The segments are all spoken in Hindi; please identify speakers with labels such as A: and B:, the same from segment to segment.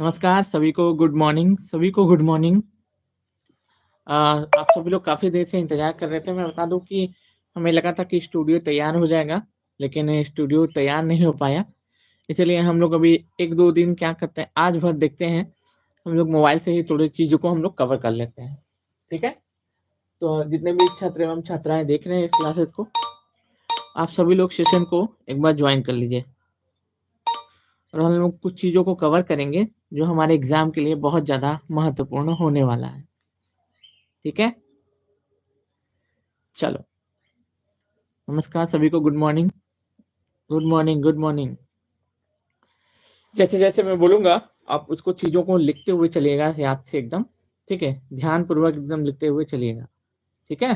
A: नमस्कार सभी को, गुड मॉर्निंग। सभी को गुड मॉर्निंग। आप सभी लोग काफ़ी देर से इंतज़ार कर रहे थे। मैं बता दूं कि हमें लगा था कि स्टूडियो तैयार हो जाएगा, लेकिन स्टूडियो तैयार नहीं हो पाया। इसलिए हम लोग अभी 1-2 दिन क्या करते हैं, आज भर देखते हैं, हम लोग मोबाइल से ही थोड़ी चीज़ों को हम लोग कवर कर लेते हैं। ठीक है? तो जितने भी छात्र एवं छात्राएं देख रहे हैं इस क्लासेस को, आप सभी लोग सेशन को एक बार ज्वाइन कर लीजिए और हम लोग कुछ चीज़ों को कवर करेंगे जो हमारे एग्जाम के लिए बहुत ज़्यादा महत्वपूर्ण होने वाला है। ठीक है, चलो। नमस्कार सभी को, good morning, good morning, good morning. जैसे जैसे मैं बोलूंगा आप उसको चीज़ों को लिखते हुए चलिएगा याद से एकदम। ठीक है, ध्यान पूर्वक एकदम लिखते हुए चलिएगा। ठीक है,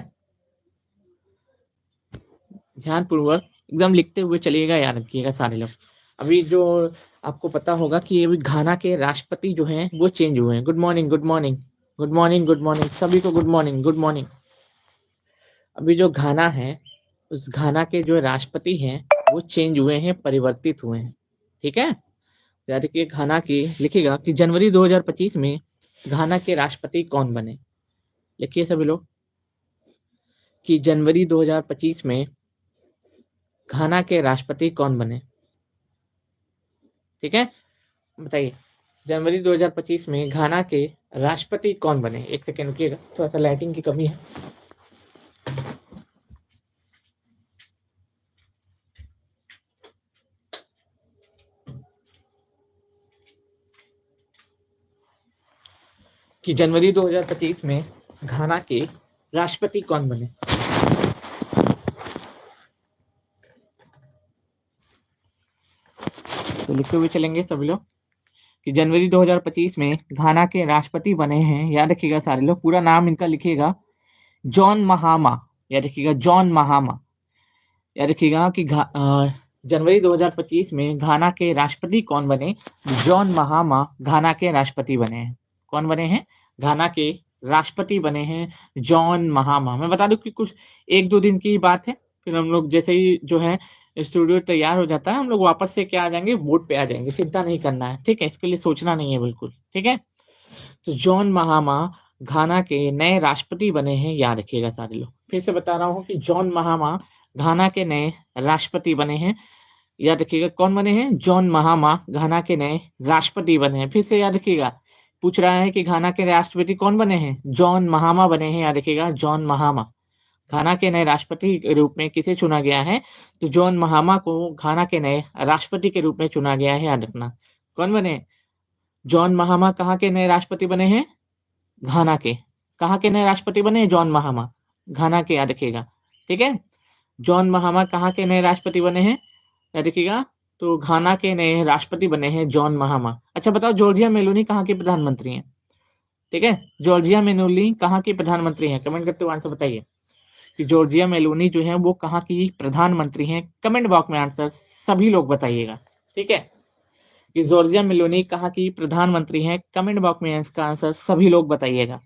A: ध्यान पूर्वक एकदम लिखते हुए चलिएगा, याद रखिएगा सारे लोग। अभी जो आपको पता होगा कि अभी घाना के राष्ट्रपति जो हैं वो चेंज हुए हैं। Good morning, good morning, good morning, good morning सभी को, गुड मॉर्निंग, गुड मॉर्निंग। अभी जो घाना है, उस घाना के जो राष्ट्रपति हैं वो चेंज हुए हैं, परिवर्तित हुए हैं। ठीक है, याद रखिए। घाना की लिखिएगा कि जनवरी 2025 में घाना के राष्ट्रपति कौन बने। लिखिए सभी लोग कि जनवरी 2025 में घाना के राष्ट्रपति कौन बने। ठीक है, बताइए जनवरी 2025 में घाना के राष्ट्रपति कौन बने। एक सेकेंड रुकिएगा, थोड़ा सा लाइटिंग की कमी है। कि जनवरी 2025 में घाना के राष्ट्रपति कौन बने। तो लिखते हुए चलेंगे सभी लोग कि जनवरी 2025 में घाना के राष्ट्रपति बने हैं। याद रखिएगा सारे लोग, पूरा नाम इनका लिखिएगा, जॉन महामा। याद रखिएगा, जॉन महामा। याद रखिएगा कि जनवरी 2025 में घाना के राष्ट्रपति कौन बने। जॉन महामा घाना के राष्ट्रपति बने हैं। कौन बने हैं? घाना के राष्ट्रपति बने हैं जॉन महामा। मैं बता दूं कि कुछ 1-2 दिन की बात है, फिर हम लोग जैसे ही जो है स्टूडियो तैयार हो जाता है, हम लोग वापस से क्या आ जाएंगे, बोर्ड पे आ जाएंगे। चिंता नहीं करना है, ठीक है? इसके लिए सोचना नहीं है बिल्कुल। ठीक है, तो जॉन महामा घाना के नए राष्ट्रपति बने हैं। याद रखिएगा सारे लोग, फिर से बता रहा हूँ कि जॉन महामा घाना के नए राष्ट्रपति बने हैं। याद रखिएगा कौन बने हैं? जॉन महामा घाना के नए राष्ट्रपति बने हैं। फिर से याद रखिएगा, पूछ रहा है कि घाना के राष्ट्रपति कौन बने हैं? जॉन महामा बने हैं। याद रखिएगा, जॉन महामा। घाना के नए राष्ट्रपति के रूप में किसे चुना गया है? तो जॉन महामा को घाना के नए राष्ट्रपति के रूप में चुना गया है। याद रखना, कौन बने? जॉन महामा कहाँ के नए राष्ट्रपति बने हैं? घाना के। कहाँ के नए राष्ट्रपति बने हैं? जॉन महामा, घाना के। याद रखिएगा, ठीक है? जॉन महामा कहाँ के नए राष्ट्रपति बने हैं? याद रखिएगा, तो घाना के नए राष्ट्रपति बने हैं जॉन महामा। अच्छा बताओ, जॉर्जिया मेलोनी कहाँ के प्रधानमंत्री हैं? ठीक है, जॉर्जिया मेलोनी कहाँ की प्रधानमंत्री हैं? कमेंट करते हुए आंसर बताइए कि जॉर्जिया मेलोनी जो है वो कहाँ की प्रधानमंत्री हैं। कमेंट बॉक्स में आंसर सभी लोग बताइएगा। ठीक है, कि जॉर्जिया मेलोनी कहाँ की प्रधानमंत्री हैं। कमेंट बॉक्स में इसका आंसर सभी लोग बताइएगा।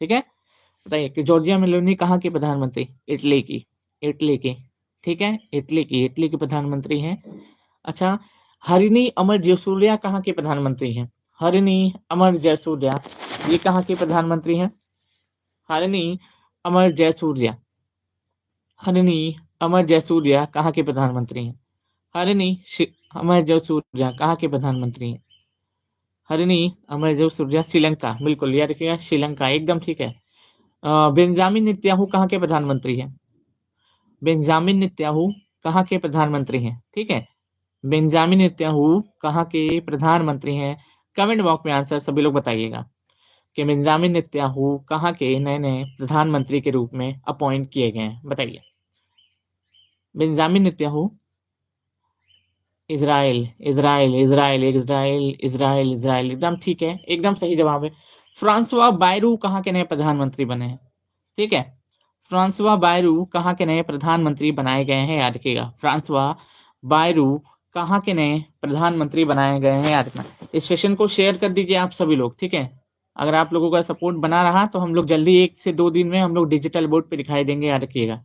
A: ठीक है, बताइए कि जॉर्जिया मेलोनी कहाँ की प्रधानमंत्री? इटली की, इटली की। ठीक है, इटली की प्रधानमंत्री हैं। अच्छा, हरिणी अमर जयसूर्या कहाँ के प्रधानमंत्री हैं? हरिणी अमर जयसूर्या ये कहाँ के प्रधानमंत्री हैं? हरिणी अमर जयसूर्या, हरिणी अमर जयसूर्या कहाँ के प्रधानमंत्री हैं? अमर जयसूर्या कहाँ के प्रधानमंत्री हैं? हरिणी अमर जयसूर्या श्रीलंका। बिल्कुल याद रखिएगा, श्रीलंका, एकदम ठीक है। बेंजामिन नेतन्याहू कहाँ के प्रधानमंत्री हैं? बेंजामिन नेतन्याहू कहाँ के प्रधानमंत्री हैं? ठीक है, बेंजामिन नेतन्याहू कहाँ के प्रधानमंत्री हैं? कमेंट बॉक्स में आंसर सभी लोग बताइएगा कि बेंजामिन नेतन्याहू कहाँ के नए नए प्रधानमंत्री के रूप में अपॉइंट किए गए हैं। बताइए, Benjamin Netanyahu. Israel, Israel, Israel, Israel, Israel, Israel, एकदम ठीक है, एकदम सही जवाब है। फ्रांसवा बायरू कहाँ के नए प्रधानमंत्री बने हैं? ठीक है, फ्रांसवा बायरू कहाँ के नए प्रधानमंत्री बनाए गए हैं? याद रखिएगा, फ्रांसवा बायरू कहाँ के नए प्रधानमंत्री बनाए गए हैं? याद रखना। इस सेशन को शेयर कर दीजिए आप सभी लोग। ठीक है, अगर आप लोगों का सपोर्ट बना रहा तो हम लोग जल्दी 1 से 2 दिन में हम लोग डिजिटल बोर्ड पे दिखाई देंगे। याद रखिएगा,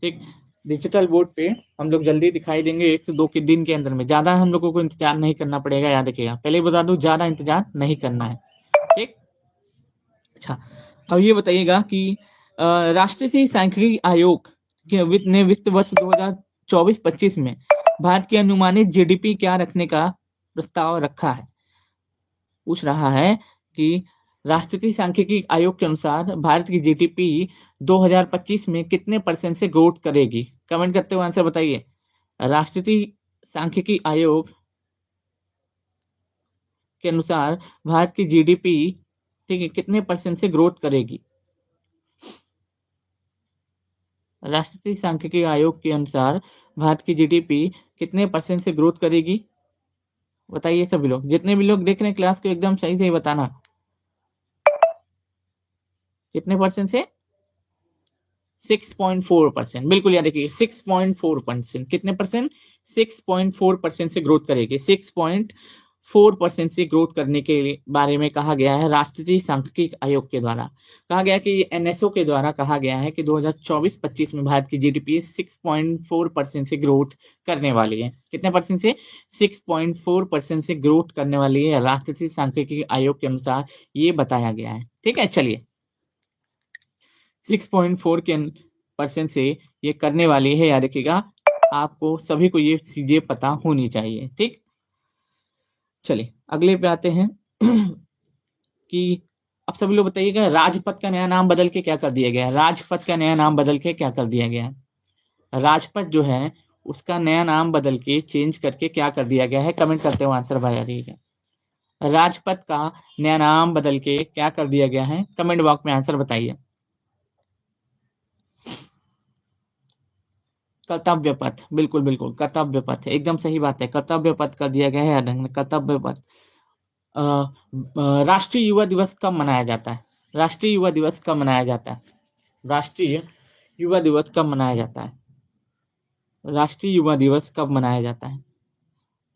A: ठीक। डिजिटल बोर्ड पे हम लोग जल्दी दिखाई देंगे 1 से 2 के दिन के अंदर में। ज्यादा हम लोगों को इंतजार नहीं करना पड़ेगा, याद रखिएगा, पहले बता दूं ज्यादा इंतजार नहीं करना है, ठीक। अच्छा, अब ये बताइएगा कि राष्ट्रीय सांख्यिकी आयोग ने वित्त वर्ष 2024-25 में भारत की अनुमानित जीडीपी क्या रखने का प्रस्ताव रखा है। पूछ रहा है कि राष्ट्रीय सांख्यिकी आयोग के अनुसार भारत की जीडीपी 2025 में कितने % से ग्रोथ करेगी। कमेंट करते हुए आंसर बताइए। राष्ट्रीय सांख्यिकी आयोग के अनुसार भारत की जीडीपी, ठीक है, कितने % से ग्रोथ करेगी। राष्ट्रीय सांख्यिकी आयोग के अनुसार भारत की जीडीपी कितने % से ग्रोथ करेगी, बताइए सभी लोग। जितने भी लोग देख रहे हैं क्लास को एकदम सही से बताना, कितने % से। 6.4%, बिल्कुल याद रखिए 6.4%। कितने %? 6.4% से ग्रोथ करेगी। 6.4% से ग्रोथ करने के बारे में कहा गया है राष्ट्रीय सांख्यिकी आयोग के द्वारा। कहा गया कि एनएसओ के द्वारा कहा गया है कि 2024-25 में भारत की जीडीपी 6.4% से ग्रोथ करने वाली है। कितने % से? 6.4% से ग्रोथ करने वाली है, राष्ट्रीय सांख्यिकी आयोग के अनुसार ये बताया गया है, ठीक है। चलिए, 6.4% से ये करने वाली है, याद रखिएगा। आपको सभी को ये चीजें पता होनी चाहिए, ठीक। चलिए अगले पे आते हैं कि अब सभी लोग बताइएगा, राजपथ का नया नाम बदल के क्या कर दिया गया है। राजपथ का नया नाम बदल के क्या कर दिया गया है। राजपथ जो है उसका नया नाम बदल के, चेंज करके क्या कर दिया गया है। कमेंट करते हुए आंसर बताइएगा। राजपथ का नया नाम बदल के क्या कर दिया गया है, कमेंट बॉक्स में आंसर बताइए। कर्तव्य पथ, बिल्कुल बिल्कुल कर्तव्य पथ, एकदम सही बात है, कर्तव्य पथ कर दिया गया है। कर्तव्य पथ। राष्ट्रीय युवा दिवस कब मनाया जाता है। राष्ट्रीय युवा दिवस कब मनाया जाता है। राष्ट्रीय युवा दिवस कब मनाया जाता है। राष्ट्रीय युवा दिवस कब मनाया जाता है।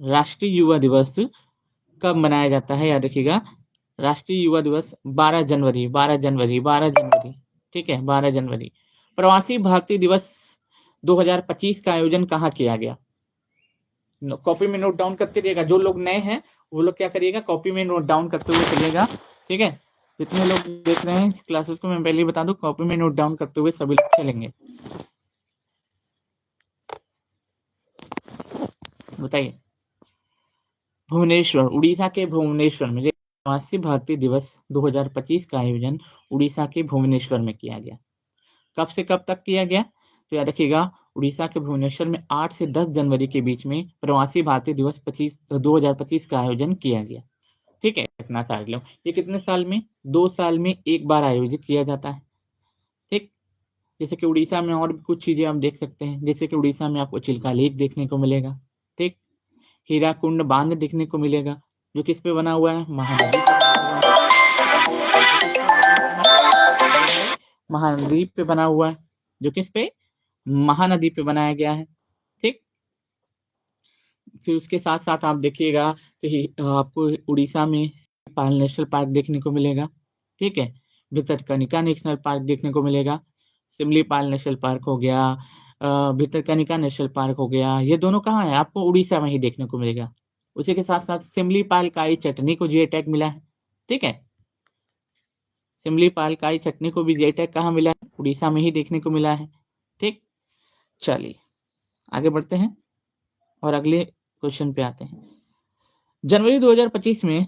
A: राष्ट्रीय युवा दिवस कब मनाया जाता है, याद रखिएगा। राष्ट्रीय युवा दिवस 12 जनवरी, 12 जनवरी, 12 जनवरी, ठीक है, 12 जनवरी। प्रवासी भारतीय दिवस 2025 का आयोजन कहाँ किया गया। कॉपी में नोट डाउन करते रहिएगा। जो लोग नए हैं वो लोग क्या करिएगा, कॉपी में नोट डाउन करते हुए चलिएगा, ठीक है। जितने लोग देख रहे हैं क्लासेस को, मैं पहले ही बता दूं, कॉपी में नोट डाउन करते हुए सभी लोग चलेंगे। बताइए। भुवनेश्वर, उड़ीसा के भुवनेश्वर में प्रवासी भारतीय दिवस 2025 का आयोजन उड़ीसा के भुवनेश्वर में किया गया। कब से कब तक किया गया, तो याद रखिएगा, उड़ीसा के भुवनेश्वर में 8 से 10 जनवरी के बीच में प्रवासी भारतीय दिवस 2025 का आयोजन किया गया, ठीक है। इतना सार लो। ये कितने साल में, 2 साल में एक बार आयोजित किया जाता है, ठीक। जैसे कि उड़ीसा में और भी कुछ चीजें आप देख सकते हैं, जैसे कि उड़ीसा में आपको चिल्का लेक देखने को मिलेगा, ठीक। हीराकुंड बांध देखने को मिलेगा, जो किस पे बना हुआ है, महानदी पे बना हुआ है। महानदी पे बना हुआ है, जो किस पे, महानदी पे बनाया गया है, ठीक। फिर उसके साथ साथ आप देखिएगा तो आपको उड़ीसा में पाल नेशनल पार्क देखने को मिलेगा, ठीक है। भितरकनिका नेशनल पार्क देखने को मिलेगा। सिमलीपाल नेशनल पार्क हो गया, भितरकनिका नेशनल पार्क हो गया, ये दोनों कहाँ है, आपको उड़ीसा में ही देखने को मिलेगा। उसी के साथ साथ सिमलीपाल काई चटनी को जीआई टैग मिला है, ठीक है। सिमलीपाल काई चटनी को भी जीआई टैग कहाँ मिला है, उड़ीसा में ही देखने को मिला है, ठीक। चलिए आगे बढ़ते हैं और अगले क्वेश्चन पे आते हैं। जनवरी 2025 में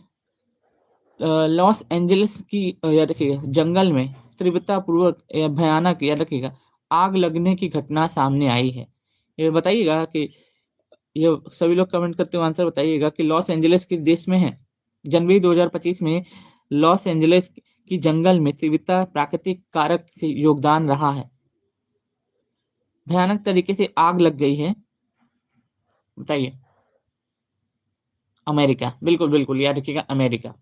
A: लॉस एंजलिस की, याद रखिएगा, जंगल में तीव्रतापूर्वक भयानक, याद रखिएगा, आग लगने की घटना सामने आई है। ये बताइएगा कि ये सभी लोग कमेंट करते हुए आंसर बताइएगा कि लॉस एंजलिस किस देश में है। जनवरी 2025 में लॉस एंजलिस की जंगल में तीव्रता प्राकृतिक कारक से योगदान रहा है, भयानक तरीके से आग लग गई है, बताइए। अमेरिका, बिल्कुल बिल्कुल याद रखिएगा, अमेरिका।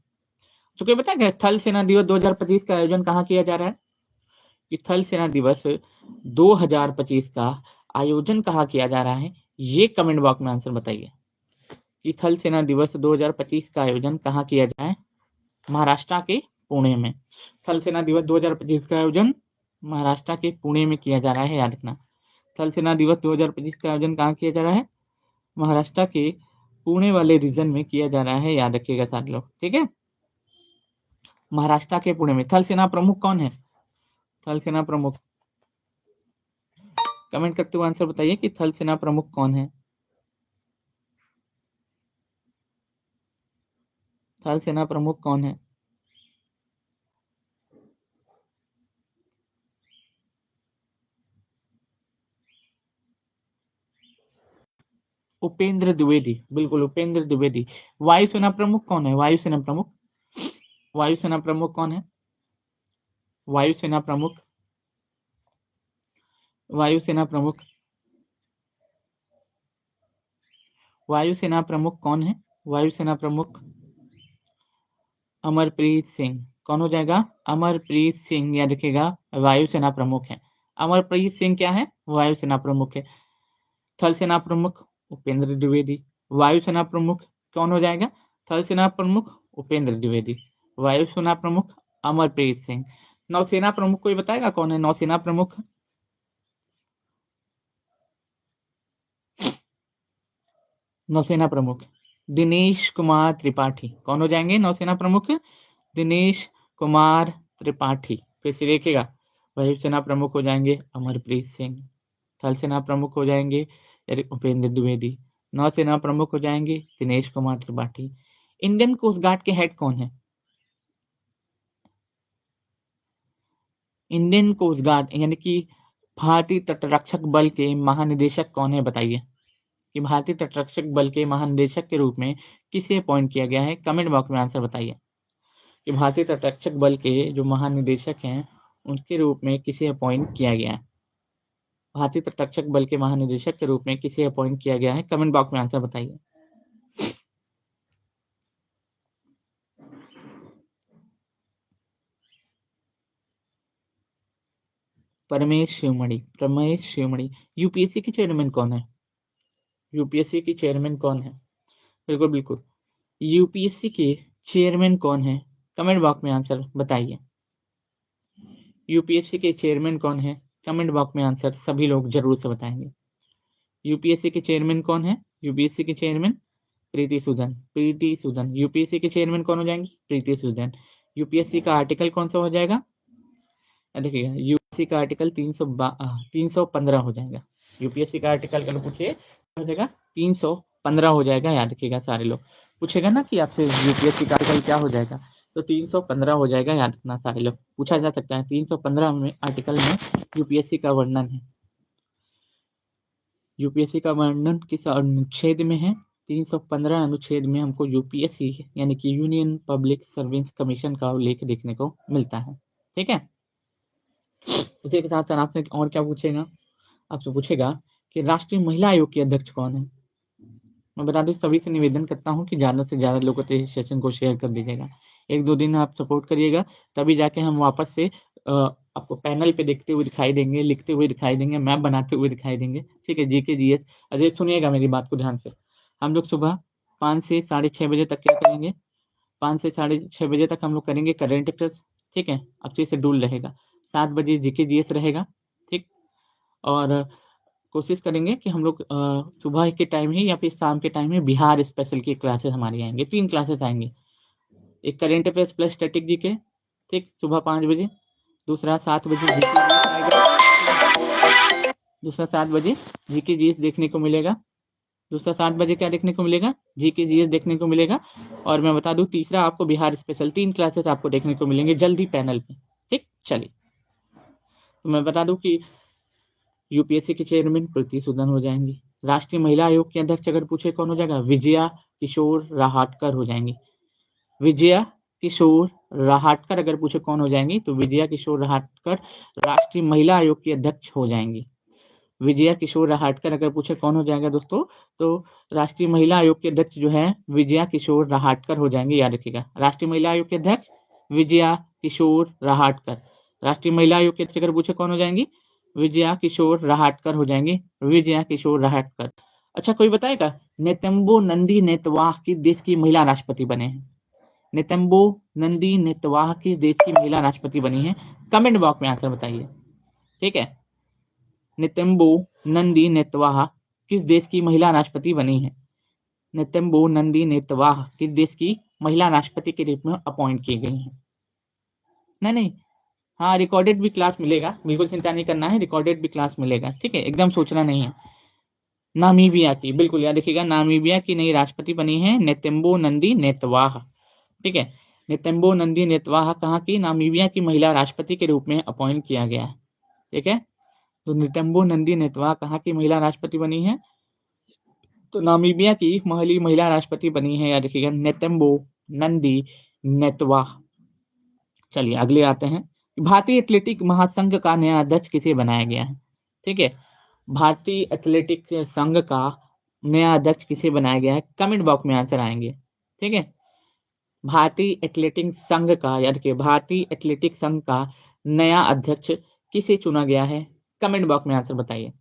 A: चूंकि पता है थल सेना दिवस 2025 का आयोजन कहाँ किया जा रहा है, कि थल सेना दिवस 2025 का आयोजन कहाँ किया जा रहा है, ये कमेंट बॉक्स में आंसर बताइए कि थल सेना दिवस 2025 का आयोजन कहाँ किया जाए। महाराष्ट्र के पुणे में थल सेना दिवस 2025 का आयोजन महाराष्ट्र के पुणे में किया जा रहा है, याद रखना। थल सेना दिवस 2025 का आयोजन कहाँ किया जा रहा है? महाराष्ट्र के पुणे वाले रीजन में किया जा रहा है, याद रखिएगा सारे लोग, ठीक है। महाराष्ट्र के पुणे में। थल सेना प्रमुख कौन है? थल सेना प्रमुख, कमेंट करते हुए आंसर बताइए कि थल सेना प्रमुख कौन है? थल सेना प्रमुख कौन है? उपेंद्र द्विवेदी, बिल्कुल उपेंद्र द्विवेदी। वायुसेना प्रमुख कौन है? वायुसेना प्रमुख, वायुसेना प्रमुख कौन है? वायुसेना प्रमुख, वायुसेना प्रमुख, वायुसेना प्रमुख कौन है? वायुसेना प्रमुख अमरप्रीत सिंह। कौन हो जाएगा? अमरप्रीत सिंह, याद रखिएगा वायुसेना प्रमुख है। अमरप्रीत सिंह क्या है? वायुसेना प्रमुख है। थल सेना प्रमुख उपेंद्र द्विवेदी। वायुसेना प्रमुख कौन हो जाएगा? थल सेना प्रमुख उपेंद्र द्विवेदी, वायुसेना प्रमुख अमरप्रीत सिंह। नौसेना प्रमुख कोई बताएगा कौन है नौसेना प्रमुख? नौसेना प्रमुख दिनेश कुमार त्रिपाठी। कौन हो जाएंगे नौसेना प्रमुख? दिनेश कुमार त्रिपाठी। फिर से देखिएगा, वायुसेना प्रमुख हो जाएंगे अमरप्रीत सिंह, थल सेना प्रमुख हो जाएंगे उपेंद्र द्विवेदी, नौसेना प्रमुख हो जाएंगे Dinesh Kumar Tripathi. Indian coast guard के हेड कौन है? इंडियन कोस्ट गार्ड यानी कि भारतीय तटरक्षक बल के महानिदेशक कौन है? बताइए कि भारतीय तटरक्षक बल के महानिदेशक के रूप में किसे अपॉइंट किया गया है? कमेंट बॉक्स में आंसर बताइए कि भारतीय तटरक्षक बल के जो महानिदेशक हैं उनके रूप में किसे अपॉइंट किया गया है? भारतीय तटरक्षक बल के महानिदेशक के रूप में किसे अपॉइंट किया गया है? कमेंट बॉक्स में आंसर बताइए। परमेश शिवमणि, परमेश शिवमणि। यूपीएससी के चेयरमैन कौन है? यूपीएससी की चेयरमैन कौन है? बिल्कुल बिल्कुल, यूपीएससी के चेयरमैन कौन है? कमेंट बॉक्स में आंसर बताइए। यूपीएससी के चेयरमैन कौन है? कमेंट बॉक्स में आंसर सभी लोग जरूर से बताएंगे। यूपीएससी के चेयरमैन कौन है? यूपीएससी के चेयरमैन प्रीति सूदन, प्रीति सूदन। यूपीएससी के चेयरमैन कौन हो जाएंगे? प्रीति सूदन। यूपीएससी का आर्टिकल कौन सा हो जाएगा? देखिएगा, यूपीएससी का आर्टिकल 315 हो जाएगा। यूपीएससी का आर्टिकल कल पूछिए हो जाएगा 315 हो जाएगा, याद रखिएगा सारे लोग। पूछेगा ना कि आपसे यूपीएससी का आर्टिकल क्या हो जाएगा, तो 315 हो जाएगा, याद रखना सारे लोग। पूछा जा सकता है 315 में आर्टिकल में यूपीएससी का वर्णन है। यूपीएससी का वर्णन किस अनुच्छेद में है? 315 अनुच्छेद में हमको यूपीएससी यानी कि यूनियन पब्लिक सर्विस कमीशन का उल्लेख देखने को मिलता है, ठीक है। उसी के साथ साथ आपसे और क्या पूछेगा? आपसे पूछेगा कि राष्ट्रीय महिला आयोग की अध्यक्ष कौन है? मैं बता दूं, सभी से निवेदन करता हूं कि ज़्यादा से ज़्यादा लोगों तक इस सेशन को शेयर कर दीजिएगा। 1-2 दिन आप सपोर्ट करिएगा, तभी जाके हम वापस से आपको पैनल पे देखते हुए दिखाई देंगे, लिखते हुए दिखाई देंगे, मैप बनाते हुए दिखाई देंगे, ठीक है। जीके जीएस अजय सुनिएगा मेरी बात को ध्यान से। हम लोग सुबह 5 से 6:30 बजे तक क्या करेंगे? 5 से 6:30 बजे तक हम लोग करेंगे करेंट अफेयर्स, ठीक है। अच्छे से शेड्यूल रहेगा। 7 बजे जीके जीएस रहेगा, ठीक। और कोशिश करेंगे कि हम लोग सुबह के टाइम ही या फिर शाम के टाइम में बिहार स्पेशल की क्लासेस हमारी आएंगे। 3 क्लासेस आएंगी, एक current affairs plus static GK, ठीक, सुबह 5 बजे। दूसरा 7 बजे जीके आएगा, दूसरा 7 बजे जीके जीएस देखने को मिलेगा। दूसरा 7 बजे क्या देखने को मिलेगा? जीके जीएस देखने को मिलेगा। और मैं बता दूं, तीसरा आपको बिहार स्पेशल। 3 क्लासेस आपको देखने को मिलेंगे जल्दी पैनल पे, ठीक। चलिए, तो मैं बता दूं कि यूपीएससी के चेयरमैन प्रीति सूदन हो जाएंगी। राष्ट्रीय महिला आयोग के अध्यक्ष अगर पूछे कौन हो जाएगा? विजया किशोर राहटकर हो जाएंगी। विजया किशोर राहटकर अगर पूछे कौन हो जाएंगी, तो विजया किशोर राहटकर राष्ट्रीय महिला आयोग की अध्यक्ष हो जाएंगी। विजया किशोर राहटकर अगर पूछे कौन हो जाएगा दोस्तों, तो राष्ट्रीय महिला आयोग के अध्यक्ष जो है विजया किशोर राहटकर हो जाएंगे, याद रखिएगा। राष्ट्रीय महिला आयोग के अध्यक्ष विजया किशोर राहटकर। राष्ट्रीय महिला आयोग के अध्यक्ष अगर पूछे कौन हो जाएंगी? विजया किशोर राहटकर हो जाएंगी, विजया किशोर राहटकर। अच्छा, कोई बताएगा नेतम्बो नंदी नेतवाह किस देश की महिला राष्ट्रपति बने हैं? नेतम्बो नंदी नेतवाह किस देश की महिला राष्ट्रपति बनी है? कमेंट बॉक्स में आंसर बताइए, ठीक है। नितंबो नंदी नेतवाह किस देश की महिला राष्ट्रपति बनी है? नितंबो नंदी नेतवाह किस देश की महिला राष्ट्रपति के रूप में अपॉइंट की गई है? नहीं, हाँ रिकॉर्डेड भी क्लास मिलेगा, बिल्कुल चिंता नहीं करना है, रिकॉर्डेड भी क्लास मिलेगा, ठीक है, एकदम सोचना नहीं है। नामीबिया की, बिल्कुल याद रखिएगा, नामीबिया की नई राष्ट्रपति बनी है नेतंबो नंदी नेतवाह, ठीक है। नेतंबो नंदी नेतवाह कहाँ की? नामीबिया की महिला राष्ट्रपति के रूप में अपॉइंट किया गया है, ठीक है। तो नितंबो नंदी नेतवाह कहाँ की महिला राष्ट्रपति बनी है? तो नामीबिया की महिला राष्ट्रपति बनी है, याद रखिएगा, नेतंबो नंदी नेतवाह। चलिए अगले आते हैं। भारतीय एथलेटिक महासंघ का नया अध्यक्ष किसे बनाया गया है? ठीक है, भारतीय एथलेटिक संघ का नया अध्यक्ष किसे बनाया गया है? कमेंट बॉक्स में आंसर आएंगे, ठीक है। भारतीय एथलेटिक संघ का, याद रखिए, भारतीय एथलेटिक संघ का नया अध्यक्ष किसे चुना गया है? कमेंट बॉक्स में आंसर बताइए,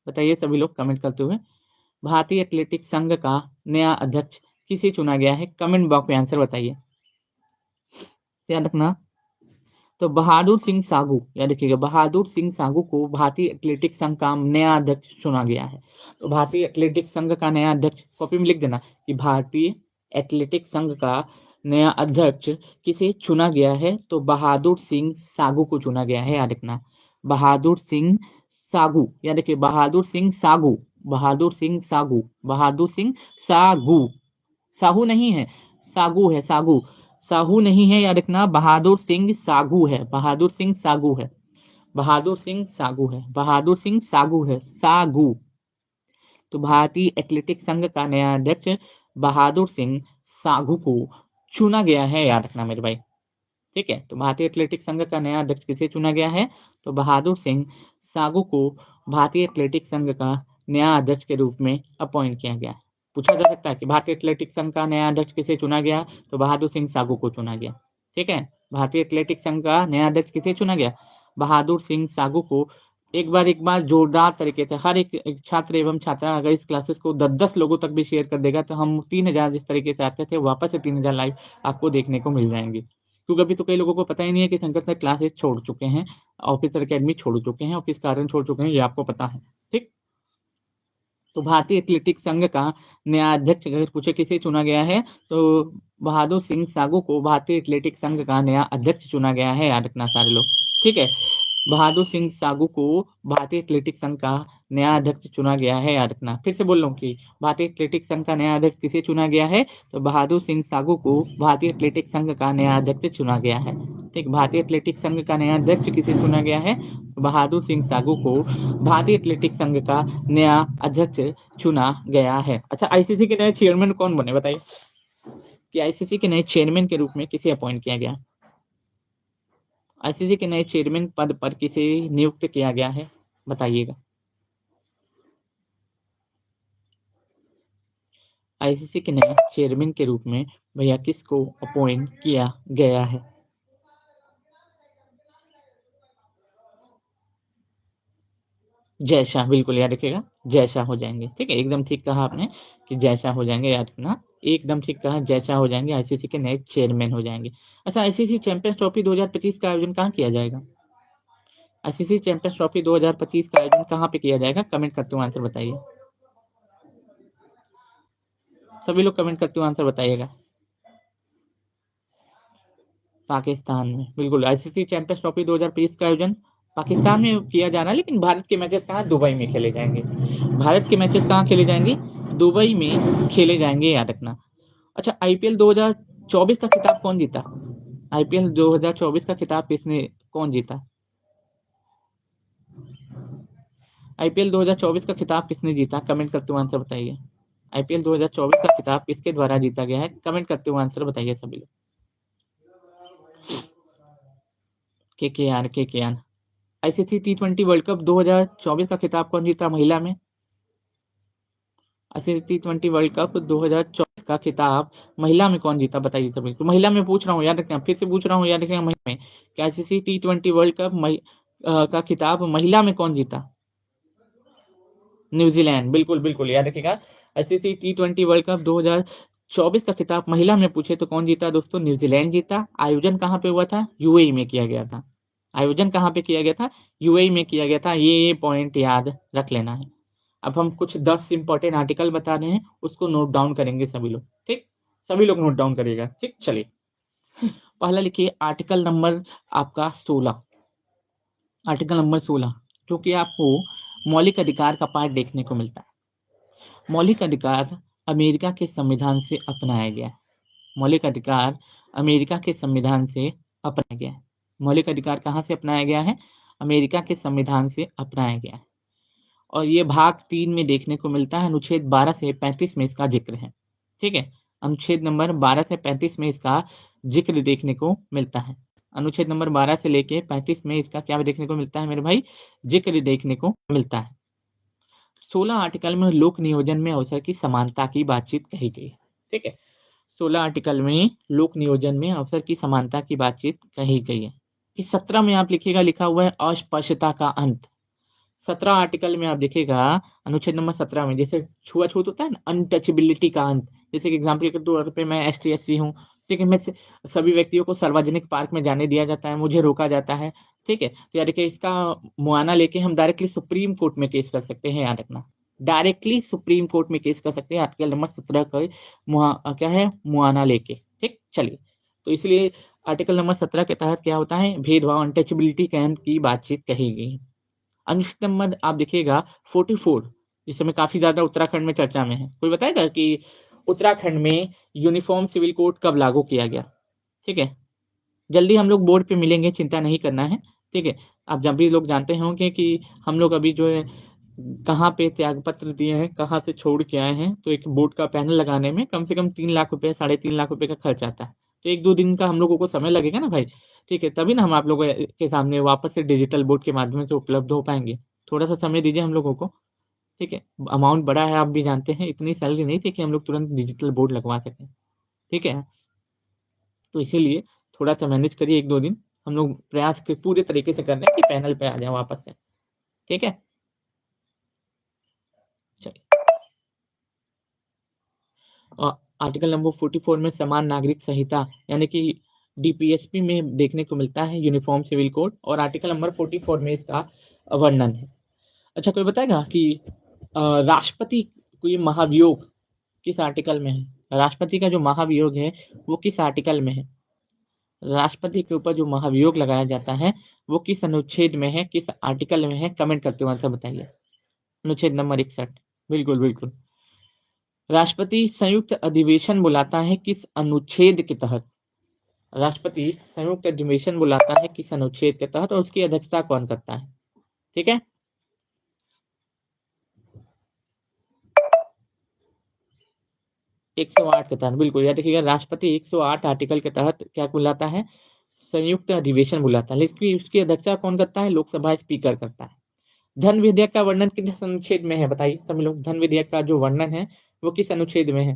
A: बताइए सभी लोग कमेंट करते हुए। भारतीय एथलेटिक संघ का नया अध्यक्ष किसे चुना गया है? कमेंट बॉक्स में आंसर बताइए, याद रखना। तो बहादुर सिंह सागू, याद रखिएगा, बहादुर सिंह सागू को भारतीय एथलेटिक संघ का नया अध्यक्ष चुना गया है। तो भारतीय एथलेटिक संघ का नया अध्यक्ष, कॉपी में लिख देना कि भारतीय एथलेटिक संघ का नया अध्यक्ष किसे चुना गया है? तो बहादुर सिंह सागू को चुना गया है, याद रखना, बहादुर सिंह सागू, याद रखिए, बहादुर सिंह सागू, बहादुर सिंह सागू, बहादुर सिंह सागू, साहू नहीं है, सागू है, सागू, साहू नहीं है, याद रखना, बहादुर सिंह सागू है, बहादुर सिंह सागू है, बहादुर सिंह सागू है, बहादुर सिंह सागू है, सागू। तो भारतीय एथलेटिक संघ का नया अध्यक्ष बहादुर सिंह सागू को चुना गया है, याद रखना मेरे भाई, ठीक है। तो भारतीय एथलेटिक संघ का नया अध्यक्ष किसे चुना गया है? तो बहादुर सिंह सागू को भारतीय एथलेटिक संघ का नया अध्यक्ष के रूप में अपॉइंट किया गया। पूछा जा सकता है कि भारतीय एथलेटिक संघ का नया अध्यक्ष किसे चुना गया? तो बहादुर सिंह सागू को चुना गया, ठीक है। भारतीय एथलेटिक संघ का नया अध्यक्ष किसे चुना गया? बहादुर सिंह सागू को। एक बार जोरदार तरीके से हर एक छात्र एवं छात्रा अगर इस क्लासेस को 10-10 लोगों तक भी शेयर कर देगा तो हम 3000 जिस तरीके से आते थे वापस से 3000 लाइव आपको देखने को मिल जाएंगे। क्योंकि अभी तो कई लोगों को पता ही नहीं है कि शंकर सर क्लासेस छोड़ चुके हैं, ऑफिसर अकेडमी छोड़ चुके हैं और किस कारण छोड़ चुके हैं ये आपको पता है, ठीक। तो भारतीय एथलेटिक संघ का नया अध्यक्ष अगर पूछे किसे चुना गया है तो बहादुर सिंह सागू को भारतीय एथलेटिक संघ का नया अध्यक्ष चुना गया है, याद रखना सारे लोग, ठीक है। बहादुर सिंह सागू को भारतीय एथलेटिक संघ का नया अध्यक्ष चुना गया है, याद रखना। फिर से बोल रहा हूँ कि भारतीय एथलेटिक संघ का नया अध्यक्ष किसे चुना गया है? तो बहादुर सिंह सागू को भारतीय एथलेटिक संघ का नया अध्यक्ष चुना गया है, ठीक। भारतीय एथलेटिक संघ का नया अध्यक्ष किसे चुना गया है? बहादुर सिंह सागू को भारतीय एथलेटिक संघ का नया अध्यक्ष चुना गया है। अच्छा, आईसीसी के नए चेयरमैन कौन बने बताइए, कि आईसीसी के नए चेयरमैन के रूप में किसे अपॉइंट किया गया? आईसीसी के नए चेयरमैन पद पर किसे नियुक्त किया गया है बताइएगा। आईसीसी के नए चेयरमैन के रूप में भैया किसको अपॉइंट किया गया है? जय शाह, बिल्कुल याद रखिएगा, जय शाह हो जाएंगे, ठीक है, एकदम ठीक कहा आपने कि जय शाह हो जाएंगे, याद रखना, एकदम ठीक कहा, जय शाह हो जाएंगे, आईसीसी के नए चेयरमैन हो जाएंगे। अच्छा, आईसीसी चैंपियंस ट्रॉफी 2025 का आयोजन कहाँ किया जाएगा? आईसीसी चैंपियंस ट्रॉफी 2025 का आयोजन कहाँ पे किया जाएगा? कमेंट करते हुए आंसर बताइए, सभी लोग कमेंट करते हुए आंसर बताइएगा। पाकिस्तान में, बिल्कुल, आईसीसी चैंपियंस ट्रॉफी 2023 का आयोजन पाकिस्तान में किया जा रहा है, लेकिन भारत के मैचेस कहाँ? दुबई में खेले जाएंगे। भारत के मैचेस कहाँ खेले जाएंगे? दुबई में खेले जाएंगे, याद रखना। अच्छा, आईपीएल 2024 का खिताब कौन जीता? आईपीएल 2024 का खिताब कौन जीता? आईपीएल 2024 का खिताब किसने जीता? कमेंट करते हुए आंसर बताइए। आईपीएल 2024 का खिताब किसके द्वारा जीता गया है? कमेंट करते हुए आंसर बताइए सभी लोग। KKR. ICC T20 world cup 2024 का खिताब कौन जीता महिला में? आईसीसी T20 वर्ल्ड कप 2024 का खिताब महिला में कौन जीता बताइए सभी। तो महिला में पूछ रहा हूँ, याद रखना, फिर से पूछ रहा हूँ, याद रखना, महिला में क्या आईसीसी T20 वर्ल्ड कप का खिताब महिला में कौन जीता? न्यूजीलैंड, बिल्कुल बिल्कुल याद रखिएगा, आईसीसी T20 वर्ल्ड कप 2024 का खिताब महिला में पूछे तो कौन जीता दोस्तों? न्यूजीलैंड जीता। आयोजन कहाँ पे हुआ था? यूएई में किया गया था, आयोजन कहाँ पे किया गया था? यूएई में किया गया था। ये पॉइंट याद रख लेना है। अब हम कुछ 10 इंपॉर्टेंट आर्टिकल बता रहे हैं, उसको नोट डाउन करेंगे सभी लोग, ठीक? सभी लोग नोट डाउन करिएगा, ठीक? चलिए, पहला लिखिए आर्टिकल नंबर आपका 16। आर्टिकल नंबर 16 जो कि आपको मौलिक अधिकार का पार्ट देखने को मिलता है। मौलिक अधिकार अमेरिका के संविधान से अपनाया गया है। मौलिक अधिकार अमेरिका के संविधान से अपनाया गया है। मौलिक अधिकार कहाँ से अपनाया गया है? अमेरिका के संविधान से अपनाया गया है। और ये भाग 3 में देखने को मिलता है। अनुच्छेद 12 से 35 में इसका जिक्र है, ठीक है? अनुच्छेद नंबर 12 से 35 में इसका जिक्र देखने को मिलता है। अनुच्छेद नंबर 12 से लेके 35 में इसका क्या देखने को मिलता है मेरे भाई? जिक्र देखने को मिलता है। 16 आर्टिकल में लोक नियोजन में अवसर की समानता की बातचीत कही गई है, ठीक है? 16 आर्टिकल में लोक नियोजन में अवसर की समानता की बातचीत कही गई है। इस 17 में आप लिखिएगा, लिखा हुआ है अस्पृश्यता का अंत। 17 आर्टिकल में आप देखिएगा, अनुच्छेद नंबर 17 में जैसे छुआछूत होता है ना, अनटचेबिलिटी का अंत। जैसे कि एग्जाम्पल के तौर पे मैं ST/SC हूँ, ठीक है? मैं सभी व्यक्तियों को सार्वजनिक पार्क में जाने दिया जाता है, मुझे रोका जाता है, ठीक है? तो याद रखिए, इसका मुआयना लेके हम डायरेक्टली सुप्रीम कोर्ट में केस कर सकते हैं, याद रखना। डायरेक्टली सुप्रीम कोर्ट में केस कर सकते हैं आर्टिकल नंबर 17 का क्या है? मुआयना लेके, ठीक? चलिए, तो इसलिए आर्टिकल नंबर 17 के तहत क्या होता है? भेदभाव, अनटचेबिलिटी के अंत की बातचीत कही गई है। अनुच्छेद नंबर आप देखिएगा 44, इस समय काफी ज्यादा उत्तराखंड में चर्चा में है। कोई बताएगा कि उत्तराखंड में यूनिफॉर्म सिविल कोड कब लागू किया गया? ठीक है, जल्दी हम लोग बोर्ड पे मिलेंगे, चिंता नहीं करना है, ठीक है? आप जब भी लोग जानते होंगे कि हम लोग अभी जो है कहाँ पे त्याग पत्र दिए हैं, कहाँ से छोड़ के आए हैं, तो एक बोर्ड का पैनल लगाने में कम से कम 3 लाख रुपए, 3.5 लाख रुपए का खर्च आता है। तो 1-2 दिन का हम लोगों को समय लगेगा ना भाई, ठीक है? तभी ना हम आप लोगों के सामने वापस से डिजिटल बोर्ड के माध्यम से उपलब्ध हो पाएंगे। थोड़ा सा समय दीजिए हम लोगों को, ठीक है? अमाउंट बड़ा है, आप भी जानते हैं, इतनी सैलरी नहीं थी कि हम लोग तुरंत डिजिटल बोर्ड लगवा सकें, ठीक है? तो इसीलिए थोड़ा सा मैनेज करिए, 1-2 दिन हम लोग प्रयास के पूरे तरीके से कर रहे हैं कि पैनल पे आ जाए वापस से, ठीक है? चलिए, आर्टिकल नंबर 44 में समान नागरिक संहिता यानी कि DPSP में देखने को मिलता है यूनिफॉर्म सिविल कोड, और आर्टिकल नंबर 44 में इसका वर्णन है। अच्छा, कोई बताएगा कि राष्ट्रपति को ये महाभियोग किस आर्टिकल में है? राष्ट्रपति का जो महाभियोग है वो किस आर्टिकल में है? राष्ट्रपति के ऊपर जो महाभियोग लगाया जाता है वो किस अनुच्छेद में है, किस आर्टिकल में है? कमेंट करते हुए आंसर बताइए। अनुच्छेद नंबर 61, बिल्कुल बिल्कुल। राष्ट्रपति संयुक्त अधिवेशन बुलाता है किस अनुच्छेद के तहत? राष्ट्रपति संयुक्त अधिवेशन बुलाता है किस अनुच्छेद के तहत, और उसकी अध्यक्षता कौन करता है? ठीक है, एक 108 के तहत, बिल्कुल याद रखिएगा। राष्ट्रपति 108 आर्टिकल के तहत क्या बुलाता है? संयुक्त अधिवेशन बुलाता है। लेकिन उसकी अध्यक्षता कौन करता है? लोकसभा स्पीकर करता है। धन विधेयक का वर्णन किस अनुच्छेद में है? बताइए सभी लोग, धन विधेयक का जो वर्णन है वो किस अनुच्छेद में है?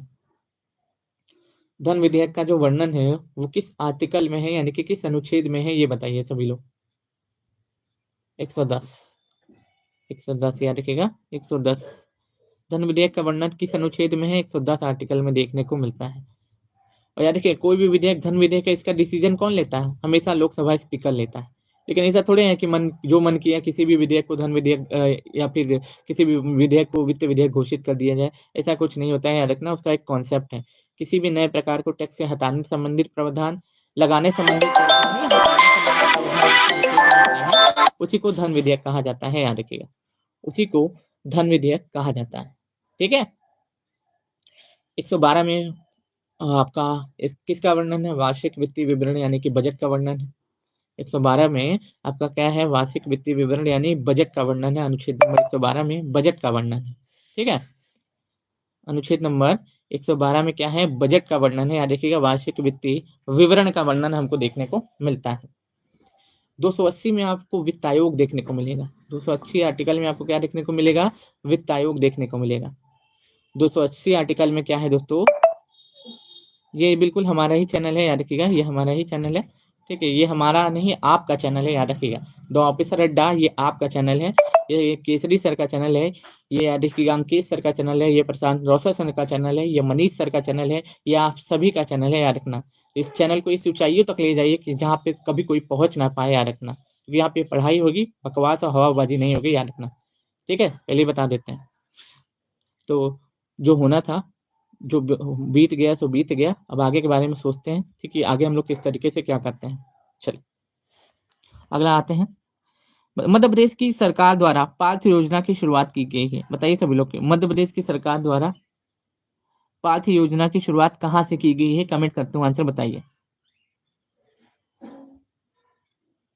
A: धन विधेयक का जो वर्णन है वो किस आर्टिकल में है, यानी कि किस अनुच्छेद में है, ये बताइए सभी लोग। 110, 110 याद रखिएगा, 110। धन विधेयक का वर्णन किस अनुच्छेद में है? 110 आर्टिकल में देखने को मिलता है। और याद रखिए, कोई भी विधेयक, धन विधेयक है, इसका डिसीजन कौन लेता है? हमेशा लोकसभा स्पीकर लेता है। लेकिन ऐसा थोड़े है कि मन किया किसी भी विधेयक को धन विधेयक या फिर किसी भी विधेयक को वित्त विधेयक घोषित कर दिया जाए, ऐसा कुछ नहीं होता है। याद रखना, उसका एक कॉन्सेप्ट है। किसी भी नए प्रकार को टैक्स के हटाने संबंधित प्रावधान, लगाने संबंधित प्रावधान या हटाने संबंधित प्रावधान उसी को धन विधेयक कहा जाता है। याद रखिएगा, उसी को धन विधेयक कहा जाता है, ठीक है? 112 में आपका किसका वर्णन है? वार्षिक वित्तीय विवरण यानी कि बजट का वर्णन है। 112 में आपका क्या है? वार्षिक वित्तीय विवरण यानी बजट का वर्णन है। अनुच्छेद नंबर 112 में बजट का वर्णन है, ठीक है? अनुच्छेद नंबर 112 में क्या है? बजट का वर्णन है। याद रखिएगा, वार्षिक वित्तीय विवरण का वर्णन हमको देखने को मिलता है। 280 में आपको वित्त आयोग देखने को मिलेगा। 280 आर्टिकल में आपको क्या देखने को मिलेगा? वित्त आयोग देखने को मिलेगा। 280 आर्टिकल में क्या है दोस्तों? ये बिल्कुल हमारा ही चैनल है, याद रखिएगा, ये हमारा ही चैनल है, ठीक है? ये हमारा नहीं, आपका चैनल है, याद रखिएगा। द ऑफिसर अड्डा ये आपका चैनल है, ये केसरी सर का चैनल है, ये याद रखिएगा अंकित सर का चैनल है, ये प्रशांत रोशन सर का चैनल है, ये मनीष सर का चैनल है, ये आप सभी का चैनल है, याद रखना। इस चैनल को इस ऊंचाइयों तक ले जाइए कि जहाँ पे कभी कोई पहुंच ना पाए, याद रखना। क्योंकि यहाँ पे पढ़ाई होगी, बकवास और हवाबाजी नहीं होगी, याद रखना। ठीक है, पहले ही बता देते हैं। तो जो होना था, जो बीत गया सो बीत गया, अब आगे के बारे में सोचते हैं, ठीक है, आगे हम लोग किस तरीके से क्या करते हैं। चलिए अगला आते हैं। मध्य प्रदेश की सरकार द्वारा पार्थ योजना की शुरुआत की गई है, बताइए सभी लोग। मध्य प्रदेश की सरकार द्वारा पार्थ योजना की शुरुआत कहाँ से की गई है, कमेंट करते हुए आंसर बताइए।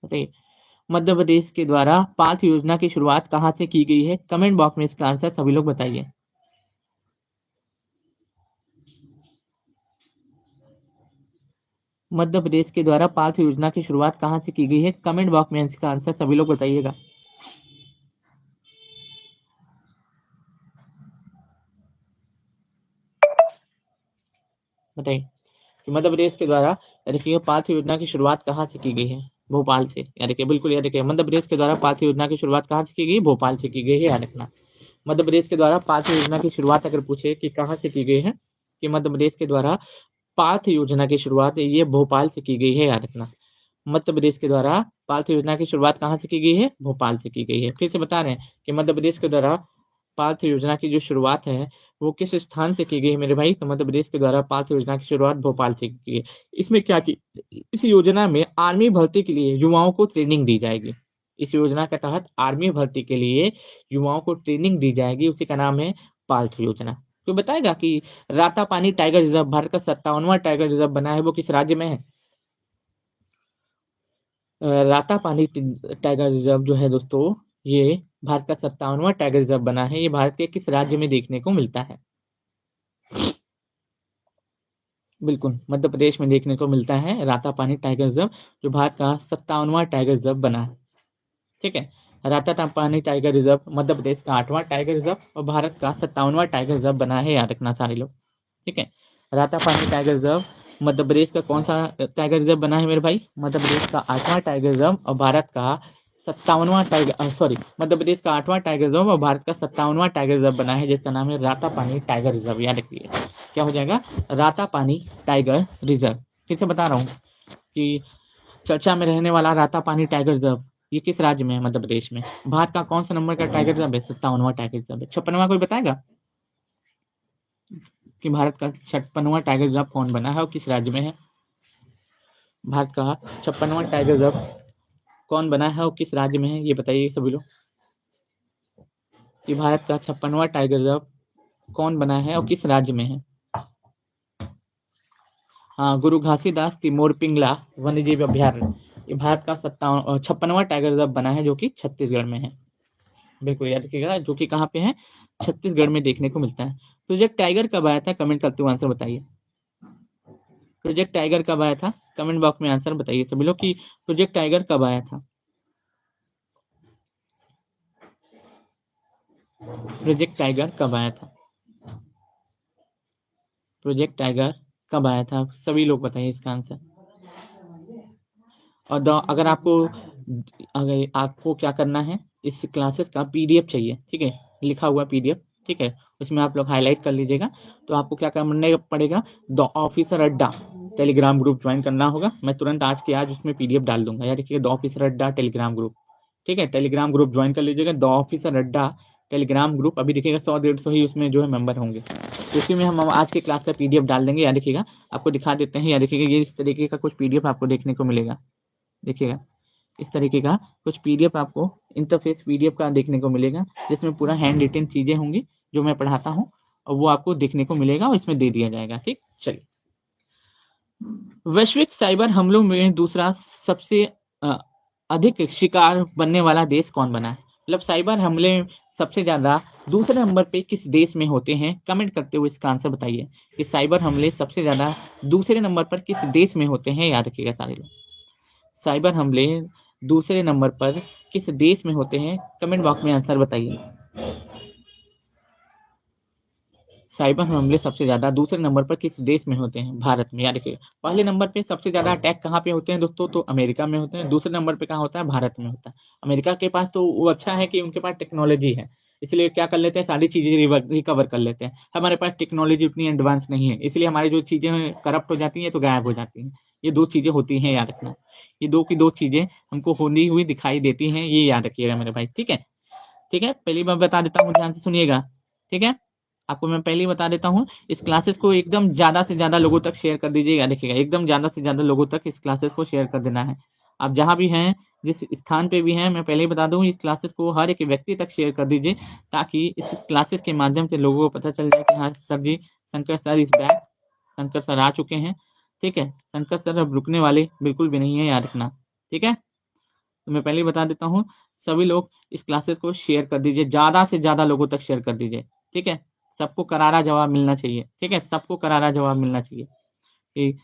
A: बताइए, मध्य प्रदेश के द्वारा पार्थ योजना की शुरुआत कहाँ से की गई है, कमेंट बॉक्स में इसका आंसर सभी लोग बताइए। मध्य प्रदेश के द्वारा पार्थ योजना की शुरुआत कहाँ से की गई है, कमेंट बॉक्स में इसका आंसर सभी लोग बताइएगा। बताइए कि मध्य प्रदेश के द्वारा देखिए पार्थ योजना की शुरुआत कहाँ से की गई है, भोपाल से। याद रखिए, बिल्कुल याद रखिए, मध्य प्रदेश के द्वारा पार्थ योजना की शुरुआत कहाँ से की गई, भोपाल से की गई है, याद रखना। मध्य प्रदेश के द्वारा पार्थ योजना की शुरुआत अगर पूछे कि कहाँ से की गई है, कि मध्य प्रदेश के द्वारा पार्थ योजना की शुरुआत ये भोपाल से की गई है, याद रखना। मध्य प्रदेश के द्वारा पार्थ योजना की शुरुआत कहाँ से की गई है, भोपाल से की गई है। फिर से बता रहे हैं कि मध्य प्रदेश के द्वारा पार्थ योजना की जो शुरुआत है वो किस स्थान से की गई है मेरे भाई, तो मध्य प्रदेश के द्वारा पार्थ योजना की शुरुआत भोपाल से की गई। इसमें क्या की, इस योजना में आर्मी भर्ती के लिए युवाओं को ट्रेनिंग दी जाएगी। इस योजना के तहत आर्मी भर्ती के लिए युवाओं को ट्रेनिंग दी जाएगी, उसी का नाम है पार्थ योजना। तो बताएगा कि रातापानी टाइगर रिजर्व भारत का 57वां टाइगर रिजर्व बना है, वो किस राज्य में है। रातापानी टाइगर रिजर्व जो है दोस्तों, ये भारत का 57वां टाइगर रिजर्व बना है, ये भारत के किस राज्य में देखने को मिलता है। बिल्कुल मध्य प्रदेश में देखने को मिलता है रातापानी टाइगर रिजर्व, जो भारत का 57वां टाइगर रिजर्व बना है। ठीक है, रातापानी टाइगर रिजर्व मध्य प्रदेश का 8वां टाइगर रिजर्व और भारत का 57वां टाइगर रिजर्व बना है, याद रखना सारे लोग। ठीक है, रातापानी टाइगर रिजर्व मध्य प्रदेश का कौन सा टाइगर रिजर्व बना है मेरे भाई, मध्य प्रदेश का 8वां टाइगर रिजर्व और भारत का 57वां टाइगर, सॉरी, मध्य प्रदेश का 8वां टाइगर रिजर्व और भारत का 57वां टाइगर रिजर्व बना है, जिसका नाम है रातापानी टाइगर रिजर्व। याद रखिए क्या हो जाएगा, रातापानी टाइगर रिजर्व। फिर से बता रहा हूँ कि चर्चा में रहने वाला रातापानी टाइगर रिजर्व ये किस राज्य में है, मध्य प्रदेश में। भारत का कौन सा नंबर का टाइगर रिजर्व है, 57वां टाइगर रिजर्व है। 56वां कोई बताएगा कि भारत का 56वां टाइगर रिजर्व कौन बना है और किस राज्य में है। भारत का 56वां टाइगर रिजर्व कौन बना है और किस राज्य में है, ये बताइए सभी लोग कि भारत का 56वां टाइगर रिजर्व कौन बना है और किस राज्य में है। हाँ, गुरु घासीदास तिमोर पिंगला वन्यजीव अभ्यारण्य, ये भारत का 56वां टाइगर रिजर्व बना है, जो कि छत्तीसगढ़ में है। बिल्कुल याद रखिएगा, जो कि कहाँ पे है, छत्तीसगढ़ में देखने को मिलता है। प्रोजेक्ट टाइगर कब आया था, कमेंट करते हुए आंसर बताइए। प्रोजेक्ट टाइगर कब आया था, कमेंट बॉक्स में आंसर बताइए सभी लोग कि प्रोजेक्ट टाइगर कब आया था। प्रोजेक्ट टाइगर कब आया था, प्रोजेक्ट टाइगर कब आया था, सभी लोग बताइए इसका आंसर। और अगर आपको क्या करना है, इस क्लासेस का पीडीएफ चाहिए, ठीक है, लिखा हुआ पीडीएफ, ठीक है, उसमें आप लोग हाईलाइट कर लीजिएगा। तो आपको क्या करना पड़ेगा, द ऑफिसर अड्डा टेलीग्राम ग्रुप ज्वाइन करना होगा। मैं तुरंत आज के आज उसमें पीडीएफ डाल दूंगा, याद रखिए, द ऑफिसर अड्डा टेलीग्राम ग्रुप। ठीक है, टेलीग्राम ग्रुप ज्वाइन कर लीजिएगा, द ऑफिसर अड्डा टेलीग्राम ग्रुप। अभी देखिएगा 100-150 ही उसमें जो है मेंबर होंगे, तो उसी में हम आज के क्लास का पीडीएफ डाल देंगे। याद रखिएगा, आपको दिखा देते हैं, याद रखिएगा, ये इस तरीके का कुछ पीडीएफ आपको देखने को मिलेगा। देखिएगा इस तरीके का कुछ पीडीएफ आपको इंटरफेस पीडीएफ का देखने को मिलेगा, जिसमें पूरा हैंड रिटन चीजें होंगी जो मैं पढ़ाता हूँ, और वो आपको देखने को मिलेगा और इसमें दे दिया जाएगा। ठीक, चलिए। वैश्विक साइबर हमलों में दूसरा सबसे अधिक शिकार बनने वाला देश कौन बना है, मतलब साइबर हमले सबसे ज्यादा दूसरे नंबर पे किस देश में होते हैं, कमेंट करते हुए इसका आंसर बताइए कि साइबर हमले सबसे ज्यादा दूसरे नंबर पर किस देश में होते हैं। याद रखिएगा सारे लोग, साइबर हमले दूसरे नंबर पर किस देश में होते हैं, कमेंट बॉक्स में आंसर बताइए। साइबर हमले सबसे ज्यादा दूसरे नंबर पर किस देश में होते हैं, भारत में। याद रखिएगा, पहले नंबर पे सबसे ज्यादा अटैक कहाँ पे होते हैं दोस्तों, तो अमेरिका में होते हैं। दूसरे नंबर पे कहाँ होता है, भारत में होता है। अमेरिका के पास तो वो अच्छा है कि उनके पास टेक्नोलॉजी है, इसलिए क्या कर लेते हैं, सारी चीज़ें रिकवर कर लेते हैं। हमारे पास टेक्नोलॉजी उतनी एडवांस नहीं है, इसलिए हमारी जो चीज़ें करप्ट हो जाती हैं तो गायब हो जाती हैं। ये दो चीज़ें होती हैं, याद रखना। ये दो की दो चीज़ें हमको होती हुई दिखाई देती हैं, ये याद रखिएगा मेरे भाई, ठीक है। ठीक है, पहली बार बता देता हूँ, ध्यान से सुनिएगा, ठीक है। आपको मैं पहले ही बता देता हूँ, इस क्लासेस को एकदम ज़्यादा से ज़्यादा लोगों तक शेयर कर दीजिएगा। देखिएगा, एकदम ज़्यादा से ज़्यादा लोगों तक इस क्लासेस को शेयर कर देना है। आप जहाँ भी हैं, जिस स्थान पे भी हैं, मैं पहले ही बता दूँ, इस क्लासेस को हर एक व्यक्ति तक शेयर कर दीजिए, ताकि इस क्लासेस के माध्यम से लोगों को पता चल जाए कि हाँ सर जी, शंकर सर इस बैक, शंकर सर आ चुके हैं। ठीक है, शंकर सर अब रुकने वाले बिल्कुल भी नहीं है, याद रखना। ठीक है, तो मैं पहले ही बता देता हूँ, सभी लोग इस क्लासेस को शेयर कर दीजिए, ज़्यादा से ज़्यादा लोगों तक शेयर कर दीजिए। ठीक है, सबको करारा जवाब मिलना चाहिए। ठीक है, सबको करारा जवाब मिलना चाहिए कि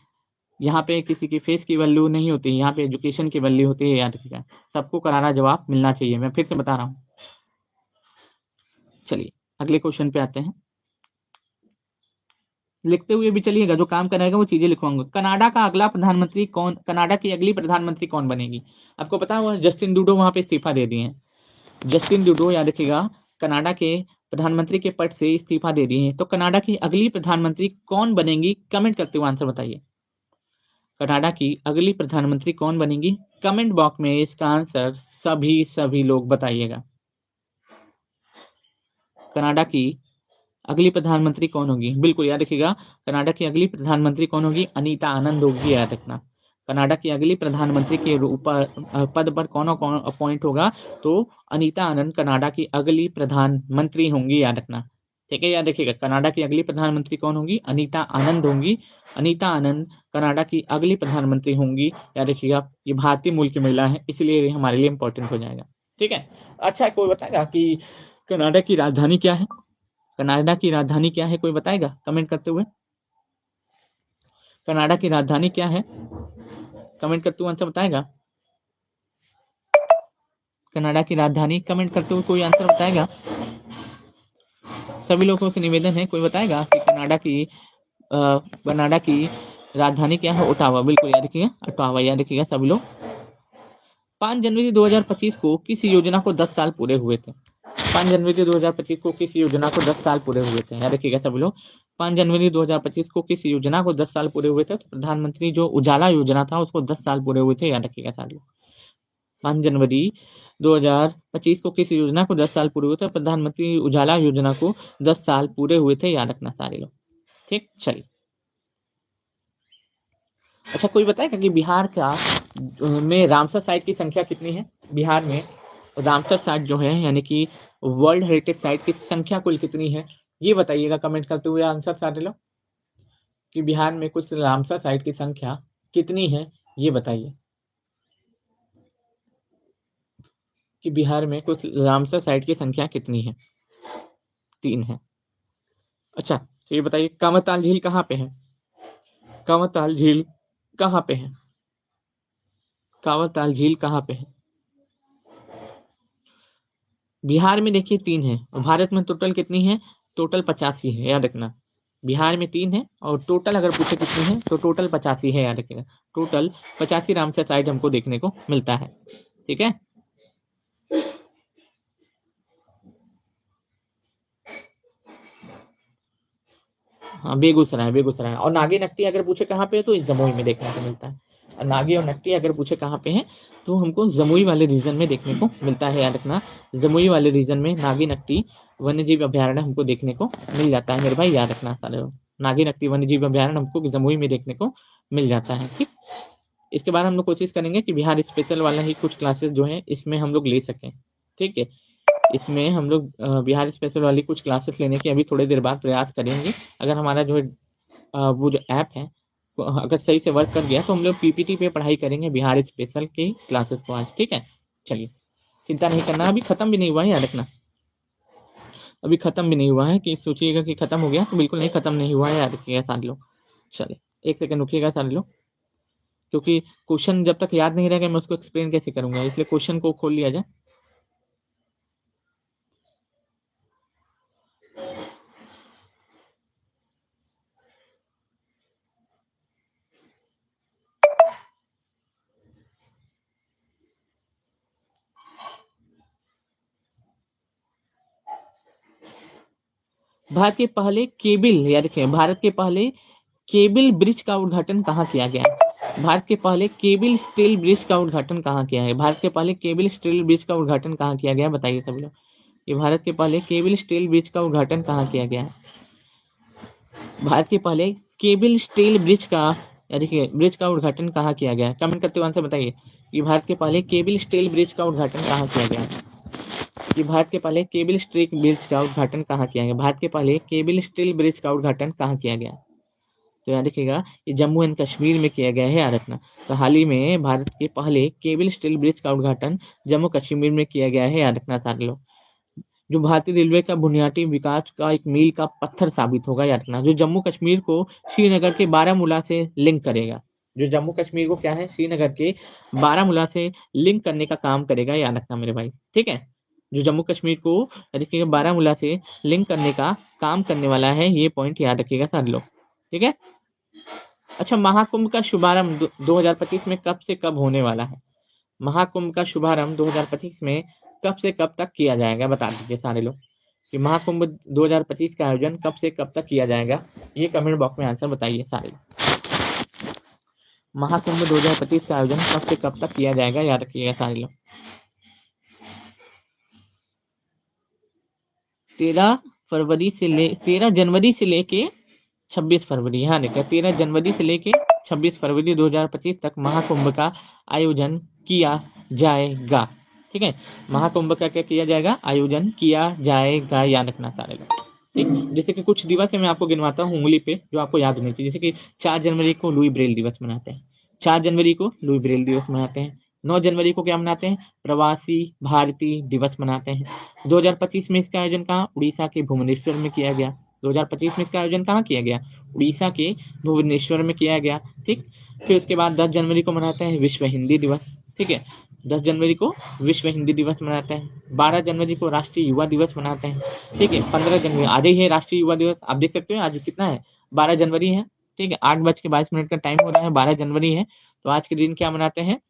A: यहाँ पे किसी की फेस की वैल्यू नहीं होती, यहाँ पे एजुकेशन की वैल्यू होती है, याद रखिएगा। सबको करारा जवाब मिलना चाहिए, मैं फिर से बता रहा हूँ। चलिए अगले क्वेश्चन पे आते हैं। लिखते हुए भी चलिएगा, जो काम कराएगा वो चीजें लिखवाऊंगा। कनाडा का अगला प्रधानमंत्री कौन, कनाडा की अगली प्रधानमंत्री कौन बनेगी? आपको पता है, जस्टिन ट्रूडो वहां पे इस्तीफा दे दिए हैं। जस्टिन ट्रूडो, याद रखिएगा, कनाडा के प्रधानमंत्री के पद से इस्तीफा दे दिए हैं। तो कनाडा की अगली प्रधानमंत्री कौन बनेगी, कमेंट करते हुए आंसर बताइए। कनाडा की अगली प्रधानमंत्री कौन बनेगी? कमेंट बॉक्स में इसका आंसर सभी लोग बताइएगा। कनाडा की अगली प्रधानमंत्री कौन होगी? बिल्कुल याद रखिएगा, कनाडा की अगली प्रधानमंत्री कौन होगी? अनीता आनंद होगी, याद रखना। कनाडा की अगली प्रधानमंत्री के पद पर कौन अपॉइंट होगा? तो अनीता आनंद कनाडा की अगली प्रधानमंत्री होंगी, याद रखना। ठीक है, याद रखिएगा, कनाडा की अगली प्रधानमंत्री कौन होगी? अनीता आनंद होंगी। अनीता आनंद कनाडा की अगली प्रधानमंत्री होंगी, याद रखिएगा। ये भारतीय मूल की महिला है, इसलिए ये हमारे लिए इंपॉर्टेंट हो जाएगा। ठीक है, अच्छा कोई बताएगा कि कनाडा की राजधानी क्या है? कनाडा की राजधानी क्या है, कोई बताएगा कमेंट करते हुए? कनाडा की राजधानी क्या है, कमेंट करते हुए आंसर बताएगा। कनाडा की राजधानी कमेंट करते हुए कोई आंसर बताएगा? सभी लोगों से निवेदन है, कोई बताएगा कि कनाडा की राजधानी क्या है? ओटावा, बिल्कुल याद रखिएगा, ओटावा याद रखिएगा सभी लोग। 5 जनवरी 2025 को किस योजना को 10 साल पूरे हुए थे? 5 जनवरी 2025 को किस योजना को 10 साल पूरे हुए थे, याद रखिएगा सभी लोग। 5 जनवरी 2025 को किस योजना को 10 साल पूरे हुए थे? तो प्रधानमंत्री जो उजाला योजना था उसको 10 साल पूरे हुए थे, याद रखिएगा सारे लोग। 5 जनवरी 2025 को किस योजना को 10 साल पूरे हुए थे? प्रधानमंत्री उजाला योजना को 10 साल पूरे हुए थे, याद रखना सारे लोग। ठीक, चलिए। अच्छा कोई बताएगा कि बिहार का में रामसर साइट की संख्या कितनी है? बिहार में रामसर साइट जो है, यानी कि वर्ल्ड हेरिटेज साइट की संख्या कुल कितनी है, ये बताइएगा कमेंट करते हुए आंसर सारे लोग, कि बिहार में कुछ रामसर साइट की संख्या कितनी है, ये बताइए। कि बिहार में कुछ रामसर साइट की संख्या कितनी है? 3 है। अच्छा तो ये बताइए, कांवरताल झील कहाँ पे है? कांवरताल झील कहाँ पे है? कांवरताल झील कहाँ पे है? बिहार में देखिए 3 है, और भारत में टोटल कितनी है? टोटल 85 है, याद रखना। बिहार में 3 है, और टोटल अगर पूछे कितनी है तो टोटल 85 है, याद रखिएगा। टोटल 85 रामसर साइट हमको देखने को मिलता है। ठीक है, हाँ बेगूसराय, बेगूसराय। और नागी नक्टी अगर पूछे कहाँ पे है तो इस जमुई में देखने को मिलता है। और नागी और नक्टी अगर पूछे कहाँ पे है तो हमको जमुई वाले रीजन में देखने को मिलता है, याद रखना। जमुई वाले रीजन में नागी नक्टी वन्य जीव अभ्यारण्य हमको देखने को मिल जाता है मेरे भाई, याद रखना सारे लोग। नागी नक्टी वन्य जीव अभ्यारण्य हमको जमुई में देखने को मिल जाता है। ठीक, इसके बाद हम लोग कोशिश करेंगे कि बिहार स्पेशल वाला ही कुछ क्लासेस जो है इसमें हम लोग ले सकें। ठीक है, इसमें हम लोग बिहार स्पेशल वाली कुछ क्लासेस लेने की अभी थोड़ी देर बाद प्रयास करेंगे। अगर हमारा जो है वो जो ऐप है वो अगर सही से वर्क कर गया तो हम लोग पीपीटी पे पढ़ाई करेंगे बिहार स्पेशल की क्लासेस को आज। ठीक है, चलिए चिंता नहीं करना, अभी खत्म भी नहीं हुआ है, याद रखना। अभी खत्म भी नहीं हुआ है कि सोचिएगा कि खत्म हो गया, तो बिल्कुल नहीं, खत्म नहीं हुआ है, याद रखिएगा सारे लोग। चलिए 1 सेकंड रुकिएगा सारे लोग, क्योंकि क्वेश्चन जब तक याद नहीं रहेगा मैं उसको एक्सप्लेन कैसे करूंगा, इसलिए क्वेश्चन को खोल लिया जाए। भारत के पहले केबल, याद रखें, भारत के पहले केबल ब्रिज का उद्घाटन कहाँ किया गया है? भारत के पहले केबल स्टील ब्रिज का उद्घाटन कहाँ किया है? भारत के पहले केबल स्टील ब्रिज का उद्घाटन कहाँ किया गया है? बताइए सभी लोग, ये भारत के पहले केबल स्टील ब्रिज का उद्घाटन कहाँ किया गया है? भारत के पहले केबल स्टील ब्रिज का, या देखिए, ब्रिज का उद्घाटन कहाँ किया गया है? कमेंट करते हुए आंसर बताइए कि भारत के पहले केबल स्टील ब्रिज का उद्घाटन कहाँ किया गया है? कि भारत के पहले केबल स्टील ब्रिज का उद्घाटन कहाँ किया गया? भारत के पहले केबल स्टील ब्रिज का उद्घाटन कहाँ किया गया? तो याद रखिएगा, ये जम्मू एंड कश्मीर में किया गया है, याद रखना। तो हाल ही में भारत के पहले केबल स्टील ब्रिज का उद्घाटन जम्मू कश्मीर में किया गया है, याद रखना सारे लोग। जो भारतीय रेलवे का बुनियादी विकास का एक मील का पत्थर साबित होगा, याद रखना। जो जम्मू कश्मीर को श्रीनगर के बारामूला से लिंक करेगा, जो जम्मू कश्मीर को क्या है, श्रीनगर के बारामूला से लिंक करने का काम करेगा, याद रखना मेरे भाई, ठीक है। जो जम्मू कश्मीर को देखिएगा बारामूला से लिंक करने का काम करने वाला है, ये पॉइंट याद रखिएगा सारे लोग, ठीक है। अच्छा, महाकुंभ का शुभारंभ 2025 में कब से कब होने वाला है? महाकुंभ का शुभारंभ 2025 में कब से कब तक किया जाएगा, बता दीजिए सारे लोग कि महाकुंभ 2025 का आयोजन कब से कब तक किया जाएगा। ये कमेंट बॉक्स में आंसर बताइए सारे लोग। महाकुंभ 2025 का आयोजन कब से कब तक किया जाएगा, याद रखिएगा सारे लोग। 13 जनवरी से लेके 26 फरवरी, यहाँ देखिए 13 जनवरी से लेके 26 फरवरी 2025 तक महाकुंभ का आयोजन किया जाएगा, ठीक है। महाकुंभ का क्या किया जाएगा? आयोजन किया जाएगा, याद रखना सारे लोग, ठीक। जैसे कि कुछ दिवस है, मैं आपको गिनवाता हूँ उंगली पे, जो आपको याद होनी चाहिए। जैसे कि 4 जनवरी को लुई ब्रेल दिवस मनाते हैं, 4 जनवरी को लुई ब्रेल दिवस मनाते हैं। 9 जनवरी को क्या मनाते हैं? प्रवासी भारतीय दिवस मनाते हैं। 2025 में इसका आयोजन कहाँ? उड़ीसा के भुवनेश्वर में किया गया। 2025 में इसका आयोजन कहाँ किया गया? उड़ीसा के भुवनेश्वर में किया गया, ठीक। फिर उसके बाद 10 जनवरी को मनाते हैं विश्व हिंदी दिवस, ठीक है। 10 जनवरी को विश्व हिंदी दिवस मनाते हैं। 12 जनवरी को राष्ट्रीय युवा दिवस मनाते हैं, ठीक है। 15 जनवरी आज ही है राष्ट्रीय युवा दिवस, आप देख सकते हो आज कितना है, 12 जनवरी है, ठीक है। 8:22 का टाइम हो रहा है, 12 जनवरी है। तो आज के दिन क्या मनाते हैं,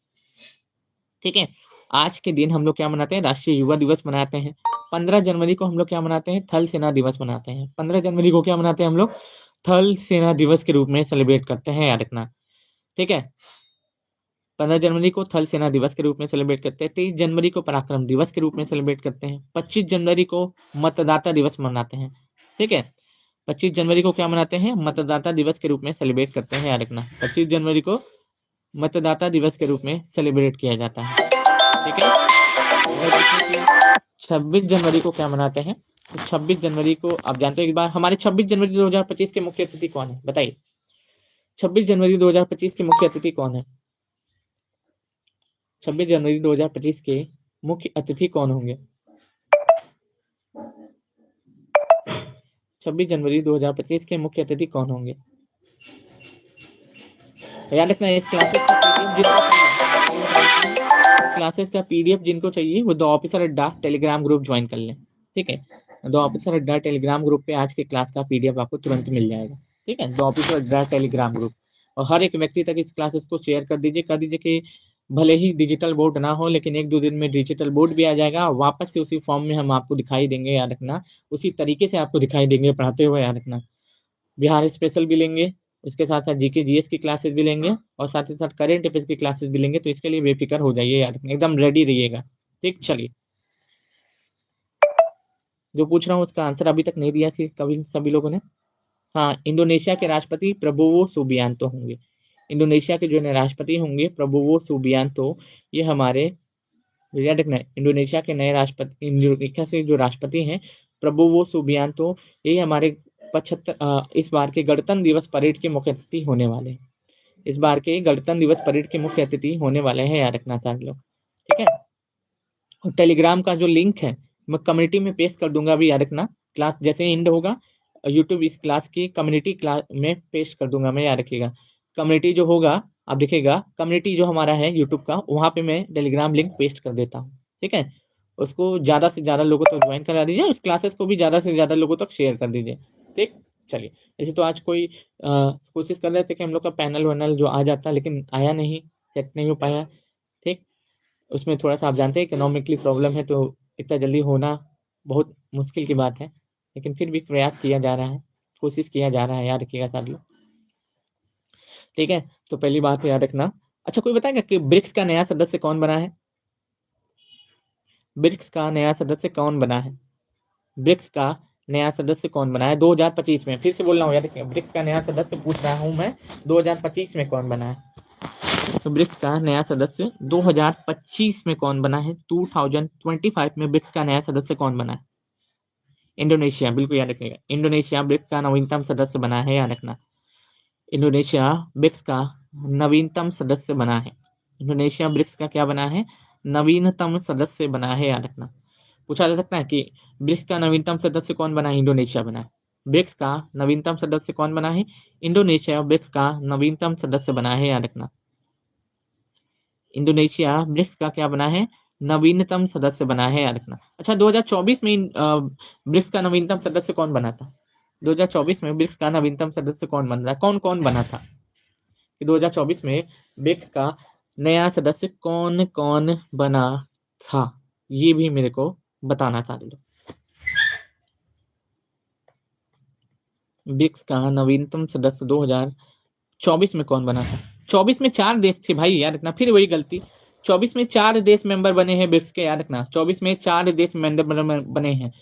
A: ठीक है। आज के दिन हम लोग क्या मनाते हैं? राष्ट्रीय युवा दिवस मनाते हैं। 15 जनवरी को हम लोग क्या मनाते हैं? थल सेना दिवस मनाते हैं। 15 जनवरी को क्या मनाते हैं हम लोग? थल सेना दिवस के रूप में सेलिब्रेट करते हैं, याद रखना, ठीक है। 15 जनवरी को थल सेना दिवस के रूप में सेलिब्रेट करते हैं। 23 जनवरी को पराक्रम दिवस के रूप में सेलिब्रेट करते हैं। 25 जनवरी को मतदाता दिवस मनाते हैं, ठीक है। 25 जनवरी को क्या मनाते हैं? मतदाता दिवस के रूप में सेलिब्रेट करते हैं, याद रखना। 25 जनवरी को मतदाता दिवस के रूप में सेलिब्रेट किया जाता है, ठीक है। 26 जनवरी को क्या मनाते हैं? तो 26 जनवरी को आप जानते हो, एक बार हमारे 26 जनवरी 2025 के मुख्य अतिथि कौन है, बताइए। 26 जनवरी 2025 के मुख्य अतिथि कौन है? 26 जनवरी 2025 के मुख्य अतिथि कौन होंगे? 26 जनवरी 2025 के मुख्य अतिथि कौन होंगे? याद रखना, इस क्लासेस का पीडीएफ जिनको चाहिए वो द ऑफिसर अड्डा टेलीग्राम ग्रुप ज्वाइन कर लें, ठीक है। द ऑफिसर अड्डा टेलीग्राम ग्रुप पे आज के क्लास का पीडीएफ आपको तुरंत मिल जाएगा, ठीक है। द ऑफिसर अड्डा टेलीग्राम ग्रुप, और हर एक व्यक्ति तक इस क्लासेस को शेयर कर दीजिए कि भले ही डिजिटल बोर्ड ना हो, लेकिन 1-2 दिन में डिजिटल बोर्ड भी आ जाएगा। वापस से उसी फॉर्म में हम आपको दिखाई देंगे, याद रखना, उसी तरीके से आपको दिखाई देंगे पढ़ाते हुए, याद रखना। बिहार स्पेशल भी लेंगे, उसके साथ साथ जीके जीएस की क्लासेस भी लेंगे, और साथ ही साथ करेंट अफेयर्स की क्लासेस भी लेंगे। तो इसके लिए बेफिक्र हो जाइए, याद रखना, एकदम रेडी रहिएगा, ठीक। चलिए, जो पूछ रहा हूँ उसका आंसर अभी तक नहीं दिया थी कभी सभी लोगों ने। हाँ, इंडोनेशिया के राष्ट्रपति प्रबोवो सुबियांतो होंगे। इंडोनेशिया के जो राष्ट्रपति होंगे प्रबोवो सुबियांतो, ये हमारे, याद रखना, इंडोनेशिया के नए राष्ट्रपति, इंडोनेशिया से जो राष्ट्रपति हैं प्रबोवो सुबियांतो, ये हमारे 75 इस बार के गणतंत्र दिवस परेड के मुख्य अतिथि होने वाले हैं। इस बार के गणतंत्र दिवस परेड के मुख्य अतिथि होने वाले हैं, याद रखना सारे लोग, ठीक है। और टेलीग्राम का जो लिंक है मैं कम्युनिटी में पेस्ट कर दूंगा अभी, याद रखना। क्लास जैसे एंड होगा, यूट्यूब इस क्लास की कम्युनिटी क्लास में पेस्ट कर दूंगा मैं, याद रखिएगा। कम्युनिटी जो होगा, आप देखिएगा कम्युनिटी जो हमारा है यूट्यूब का, वहाँ पे मैं टेलीग्राम लिंक पेस्ट कर देता हूँ, ठीक है। उसको ज़्यादा से ज़्यादा लोगों तक ज्वाइन करा दीजिए, उस क्लासेस को भी ज़्यादा से ज़्यादा लोगों तक शेयर कर दीजिए, ठीक। चलिए, ऐसे तो आज कोई कोशिश कर रहे थे कि हम लोग का पैनल वैनल जो आ जाता, लेकिन आया नहीं, सेट नहीं हो पाया, ठीक। उसमें थोड़ा सा आप जानते हैं इकोनॉमिकली प्रॉब्लम है, तो इतना जल्दी होना बहुत मुश्किल की बात है, लेकिन फिर भी प्रयास किया जा रहा है, कोशिश किया जा रहा है, याद रखिएगा सारे लोग। ठीक है, तो पहली बात याद रखना। अच्छा, कोई बताएगा कि ब्रिक्स का नया सदस्य कौन बना है? ब्रिक्स का नया सदस्य कौन बना है? ब्रिक्स का नया सदस्य कौन बना है 2025 में? फिर से बोल रहा हूँ, याद रखिए, ब्रिक्स का नया सदस्य पूछ रहा हूँ मैं, 2025 में कौन बना है? तो ब्रिक्स का नया सदस्य 2025 में कौन बना है? 2025 में ब्रिक्स का नया सदस्य कौन बना है? इंडोनेशिया, बिल्कुल याद रखिएगा, इंडोनेशिया ब्रिक्स का नवीनतम सदस्य बना है, याद रखना। इंडोनेशिया ब्रिक्स का नवीनतम सदस्य बना है। इंडोनेशिया ब्रिक्स का क्या बना है? नवीनतम सदस्य बना है, याद रखना। पूछा जा सकता है कि ब्रिक्स का नवीनतम सदस्य कौन बना है? इंडोनेशिया बना है। ब्रिक्स का नवीनतम सदस्य कौन बना है? इंडोनेशिया ब्रिक्स का नवीनतम सदस्य बना है, याद रखना। इंडोनेशिया ब्रिक्स का क्या बना है? नवीनतम सदस्य बना है, याद रखना। अच्छा, 2024 में ब्रिक्स का नवीनतम सदस्य कौन बना था? 2024 में ब्रिक्स का नवीनतम सदस्य कौन बन रहा है? कौन कौन बना था कि 2024 में ब्रिक्स का नया सदस्य कौन कौन बना था? ये भी मेरे को बताना था। ब्रिक्स का नवीनतम सदस्य 2024 में कौन बना था? 24 में 4 देश थे भाई, याद रखना, फिर वही गलती। 24 में 4 देश मेंबर बने हैं ब्रिक्स के, याद रखना। 24 में 4 देश मेंबर बने हैं।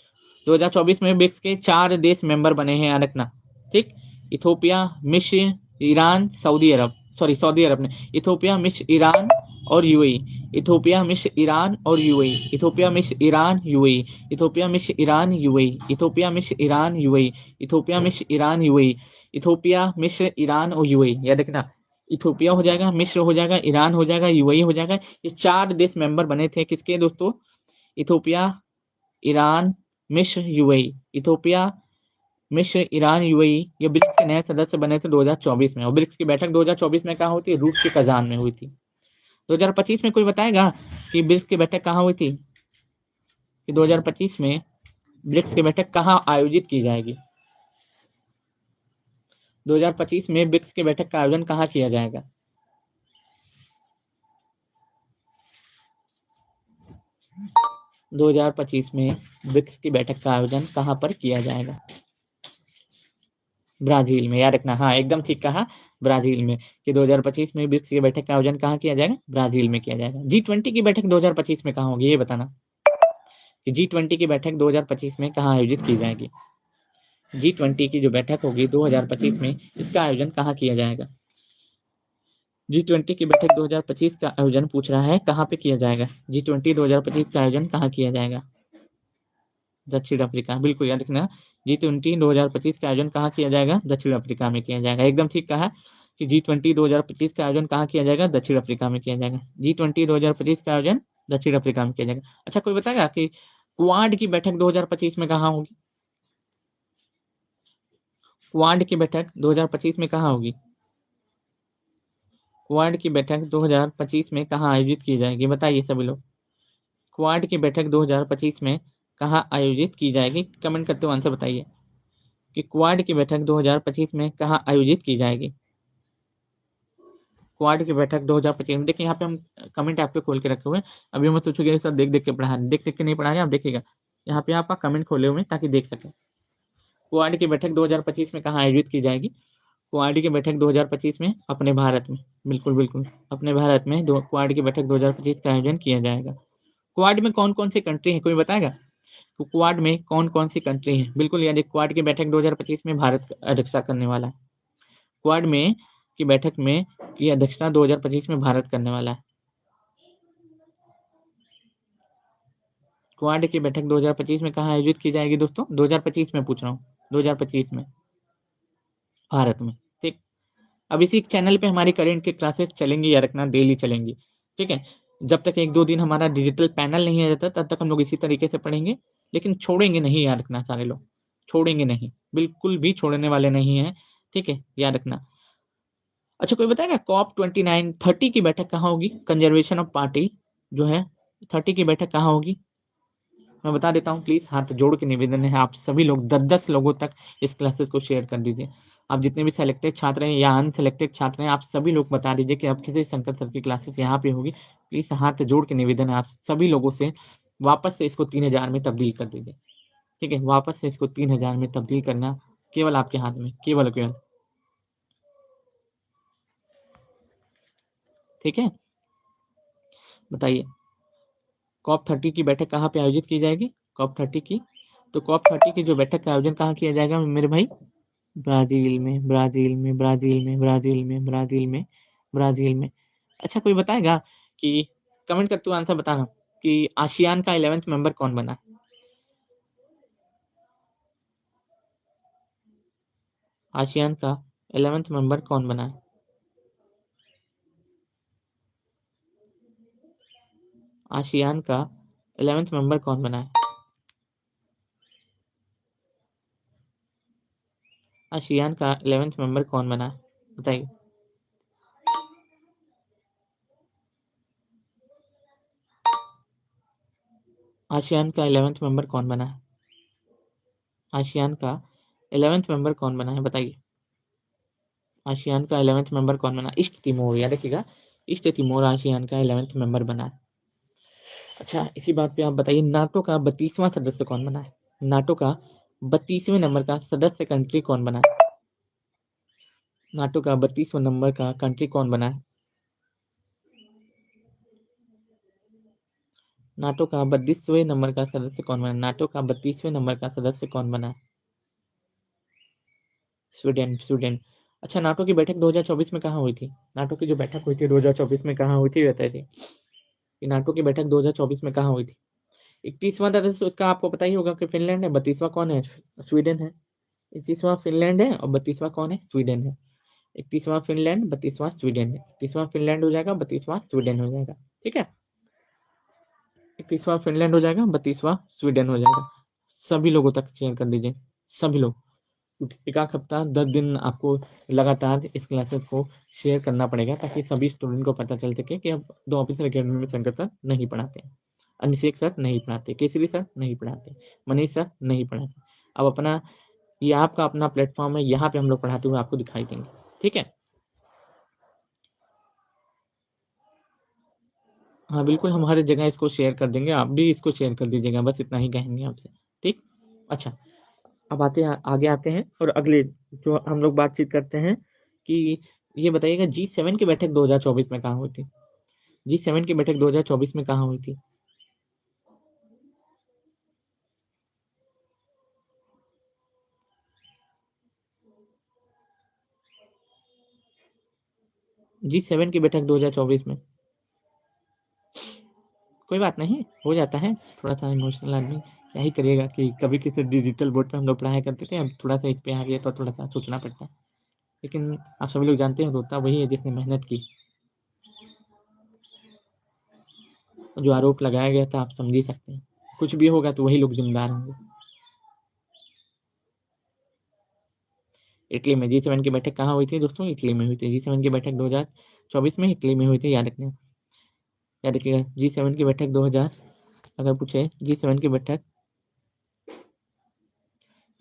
A: 2024 में ब्रिक्स के 4 देश मेंबर बने हैं, याद रखना। ठीक, इथोपिया, मिस्र, ईरान, सऊदी अरब, सऊदी अरब ने, इथोपिया, मिस्र, ईरान और यूएई। इथोपिया, मिस्र, ईरान और यूएई। इथोपिया, मिस्र, ईरान, यूएई। इथोपिया, मिस्र, ईरान, यूएई। इथोपिया, मिस्र, ईरान, यूएई। इथोपिया, मिस्र, ईरान, यूएई। इथोपिया, मिस्र, ईरान और यूएई, याद रखना। इथोपिया हो जाएगा, मिस्र हो जाएगा, ईरान हो जाएगा, यूएई हो जाएगा। ये 4 देश मेंबर बने थे किसके दोस्तों? इथोपिया, ईरान, मिस्र, यूएई। इथोपिया, मिस्र, ईरान, यूएई, ये ब्रिक्स के नए सदस्य बने थे 2024 में। और ब्रिक्स की बैठक 2024 में कहाँ हुई थी? रूस के कजान में हुई थी। 2025 में कोई बताएगा कि ब्रिक्स की बैठक कहाँ हुई थी? कि 2025 में ब्रिक्स की बैठक कहाँ आयोजित की जाएगी? 2025 में ब्रिक्स की बैठक का आयोजन कहाँ किया जाएगा? दो हजार पच्चीस में ब्रिक्स की बैठक का आयोजन कहाँ पर किया जाएगा? ब्राजील में, याद रखना। हाँ, एकदम ठीक कहा, ब्राजील में। कि 2025 में ब्रिक्स की बैठक का आयोजन कहाँ किया जाएगा? ब्राजील में किया जाएगा। G20 की बैठक 2025 में कहाँ होगी, ये बताना। कि G20 की बैठक 2025 में कहाँ आयोजित की जाएगी? G20 की जो बैठक होगी 2025 में, इसका आयोजन कहाँ किया जाएगा? G20 की बैठक 2025 का आयोजन पूछ रहा है, कहाँ पे किया जाएगा? G20 2025 का आयोजन कहाँ किया जाएगा? दक्षिण अफ्रीका, बिल्कुल याद रखना। G20 2025 का आयोजन कहाँ किया जाएगा? दक्षिण अफ्रीका में किया जाएगा, एकदम ठीक कहा। कि G20 2025 का आयोजन कहाँ किया जाएगा? दक्षिण अफ्रीका में किया जाएगा। G20 2025 का आयोजन दक्षिण अफ्रीका में किया जाएगा। अच्छा, कोई बताएगा कि क्वाड की बैठक 2025 में कहाँ होगी? क्वाड की बैठक 2025 में कहाँ होगी? क्वाड की बैठक 2025 में कहाँ आयोजित की जाएगी? बताइए सभी लोग। क्वाड की बैठक 2025 में कहाँ आयोजित की जाएगी? कमेंट करते हुए आंसर बताइए कि क्वाड की बैठक 2025 में कहाँ आयोजित की जाएगी? क्वाड की बैठक 2025 में, देखिए यहाँ पे हम कमेंट आपके खोल के रखे हुए हैं। अभी मैं सोचूंगा सर देख देख के पढ़ा, देख देख के नहीं पढ़ा रहे, आप देखिएगा यहाँ पे आपका कमेंट खोले हुए हैं ताकि देख सकें। क्वाड की बैठक 2025 में कहाँ आयोजित की जाएगी? क्वाड की बैठक 2025 में अपने भारत में, बिल्कुल बिल्कुल अपने भारत में क्वाड की बैठक 2025 का आयोजन किया जाएगा। क्वाड में कौन कौन सी कंट्री है, कोई बताएगा? तो क्वाड में कौन कौन सी कंट्री है? बिल्कुल याद है, क्वाड की बैठक 2025 में भारत अध्यक्षता करने वाला है। क्वाड में की बैठक में की अध्यक्षता 2025 में भारत करने वाला है। क्वाड की बैठक 2025 में कहाँ आयोजित की जाएगी दोस्तों? 2025 में पूछ रहा हूँ, 2025 में भारत में। ठीक, अब इसी चैनल पे हमारी करेंट की क्लासेस चलेंगी, या रखना डेली चलेंगी। ठीक है, जब तक 1-2 दिन हमारा डिजिटल पैनल नहीं आ जाता तब तक हम लोग इसी तरीके से पढ़ेंगे, लेकिन छोड़ेंगे नहीं, याद रखना सारे लोग, छोड़ेंगे नहीं, बिल्कुल भी छोड़ने वाले नहीं है। ठीक है, याद रखना। अच्छा, कोई बताएगा COP29 30 की बैठक कहाँ होगी? कंजर्वेशन ऑफ पार्टी जो है 30 की बैठक कहाँ होगी? मैं बता देता हूँ, प्लीज हाथ जोड़ के निवेदन है, आप सभी लोग 10-10 लोगों तक इस क्लासेस को शेयर कर दीजिए। आप जितने भी सेलेक्टेड छात्र हैं या अनसेलेक्टेड छात्र हैं, आप सभी लोग बता दीजिए कि अब किसी शंकर सर की क्लासेस यहाँ पे होगी। प्लीज हाथ जोड़ के निवेदन है आप सभी लोगों से, वापस से इसको 3000 में तब्दील कर दीजिए। ठीक है, वापस से इसको 3000 में तब्दील करना केवल आपके हाथ में, केवल और केवल। ठीक है, बताइए कॉप 30 की बैठक कहाँ पे आयोजित की जाएगी? कॉप 30 की, तो कॉप 30 की जो बैठक का आयोजन कहाँ किया जाएगा मेरे भाई? ब्राजील में, ब्राजील में, ब्राजील में, ब्राजील में, ब्राजील में, ब्राजील में। अच्छा, कोई बताएगा कि कमेंट कर तू आंसर बताना कि आसियान का 11th मेंबर कौन बना है? आसियान का 11th मेंबर कौन बना है? आसियान का 11th मेंबर कौन बना है? आसियान का 11th मेंबर कौन बना है, बताइए। आसियान का 11th मेंबर कौन बना है? आसियान का 11th मेंबर कौन बना है, बताइए। आसियान का 11th मेंबर कौन बना? ईस्ट तिमोर, याद रखिएगा, ईस्ट तिमोर आसियान का 11th मेंबर बना है। अच्छा, इसी बात पे आप बताइए नाटो का 32वां सदस्य कौन बना है? नाटो का 32वें नंबर का सदस्य कंट्री कौन बना है? नाटो का 32वें नंबर का कंट्री कौन बना है? नाटो का 32वें नंबर का सदस्य कौन बना है? नाटो का 32वें नंबर का सदस्य कौन बना है? Sweden, Sweden. अच्छा, नाटो की बैठक 2024 में कहाँ हुई थी? नाटो की जो बैठक हुई थी 2024 में कहाँ हुई थी, बताइए कि नाटो की बैठक 2024 में कहाँ हुई थी? 31वां सदस्य उसका आपको पता ही होगा कि फिनलैंड है, 32वां कौन है? स्वीडन है। 31वां फिनलैंड है और 32वां कौन है? स्वीडन है। 31वां फिनलैंड, 32वां स्वीडन है। 31वां फिनलैंड हो जाएगा, 32वां स्वीडन हो जाएगा। ठीक है, 31वां फिनलैंड हो जाएगा, 32वां स्वीडन हो जाएगा। सभी लोगों तक शेयर कर दीजिए, सभी लोग, क्योंकि एक आध हफ्ता 10 दिन आपको लगातार इस क्लासेस को शेयर करना पड़ेगा ताकि सभी स्टूडेंट को पता चल सके कि अब द ऑफिसर अकेडमी में शंकर सर नहीं पढ़ाते हैं, अभिषेक सर नहीं पढ़ाते, केसरी सर नहीं पढ़ाते, मनीष सर नहीं पढ़ाते। अब अपना ये आपका अपना प्लेटफॉर्म है, यहाँ पे हम लोग पढ़ाते हुए आपको दिखाई देंगे। ठीक है, हाँ बिल्कुल, हम हर जगह इसको शेयर कर देंगे, आप भी इसको शेयर कर दीजिएगा, बस इतना ही कहेंगे आपसे। ठीक, अच्छा, अब आगे आते हैं और अगले जो हम लोग बातचीत करते हैं कि ये बताइएगा G7 की बैठक 2024 में कहाँ हुई थी? G7 की बैठक 2024 में कहाँ हुई थी? G7 की बैठक 2024 में, कोई बात नहीं, हो जाता है, थोड़ा सा इमोशनल आदमी, क्या ही करिएगा कि कभी किसी डिजिटल बोर्ड पे हम लोग पढ़ाई करते थे, अब थोड़ा सा इस पे आ गया तो थोड़ा सा सोचना पड़ता है, लेकिन आप सभी लोग जानते हैं रोता वही है जिसने मेहनत की। जो आरोप लगाया गया था आप समझ ही सकते हैं, कुछ भी होगा तो वही लोग जिम्मेदार होंगे। इटली में G7 की बैठक कहाँ हुई थी दोस्तों? इटली में हुई थी। G7 की बैठक 2024 में इटली में हुई थी, याद रखना, याद रखिएगा। G7 की बैठक 2000 अगर पूछे G7 की बैठक,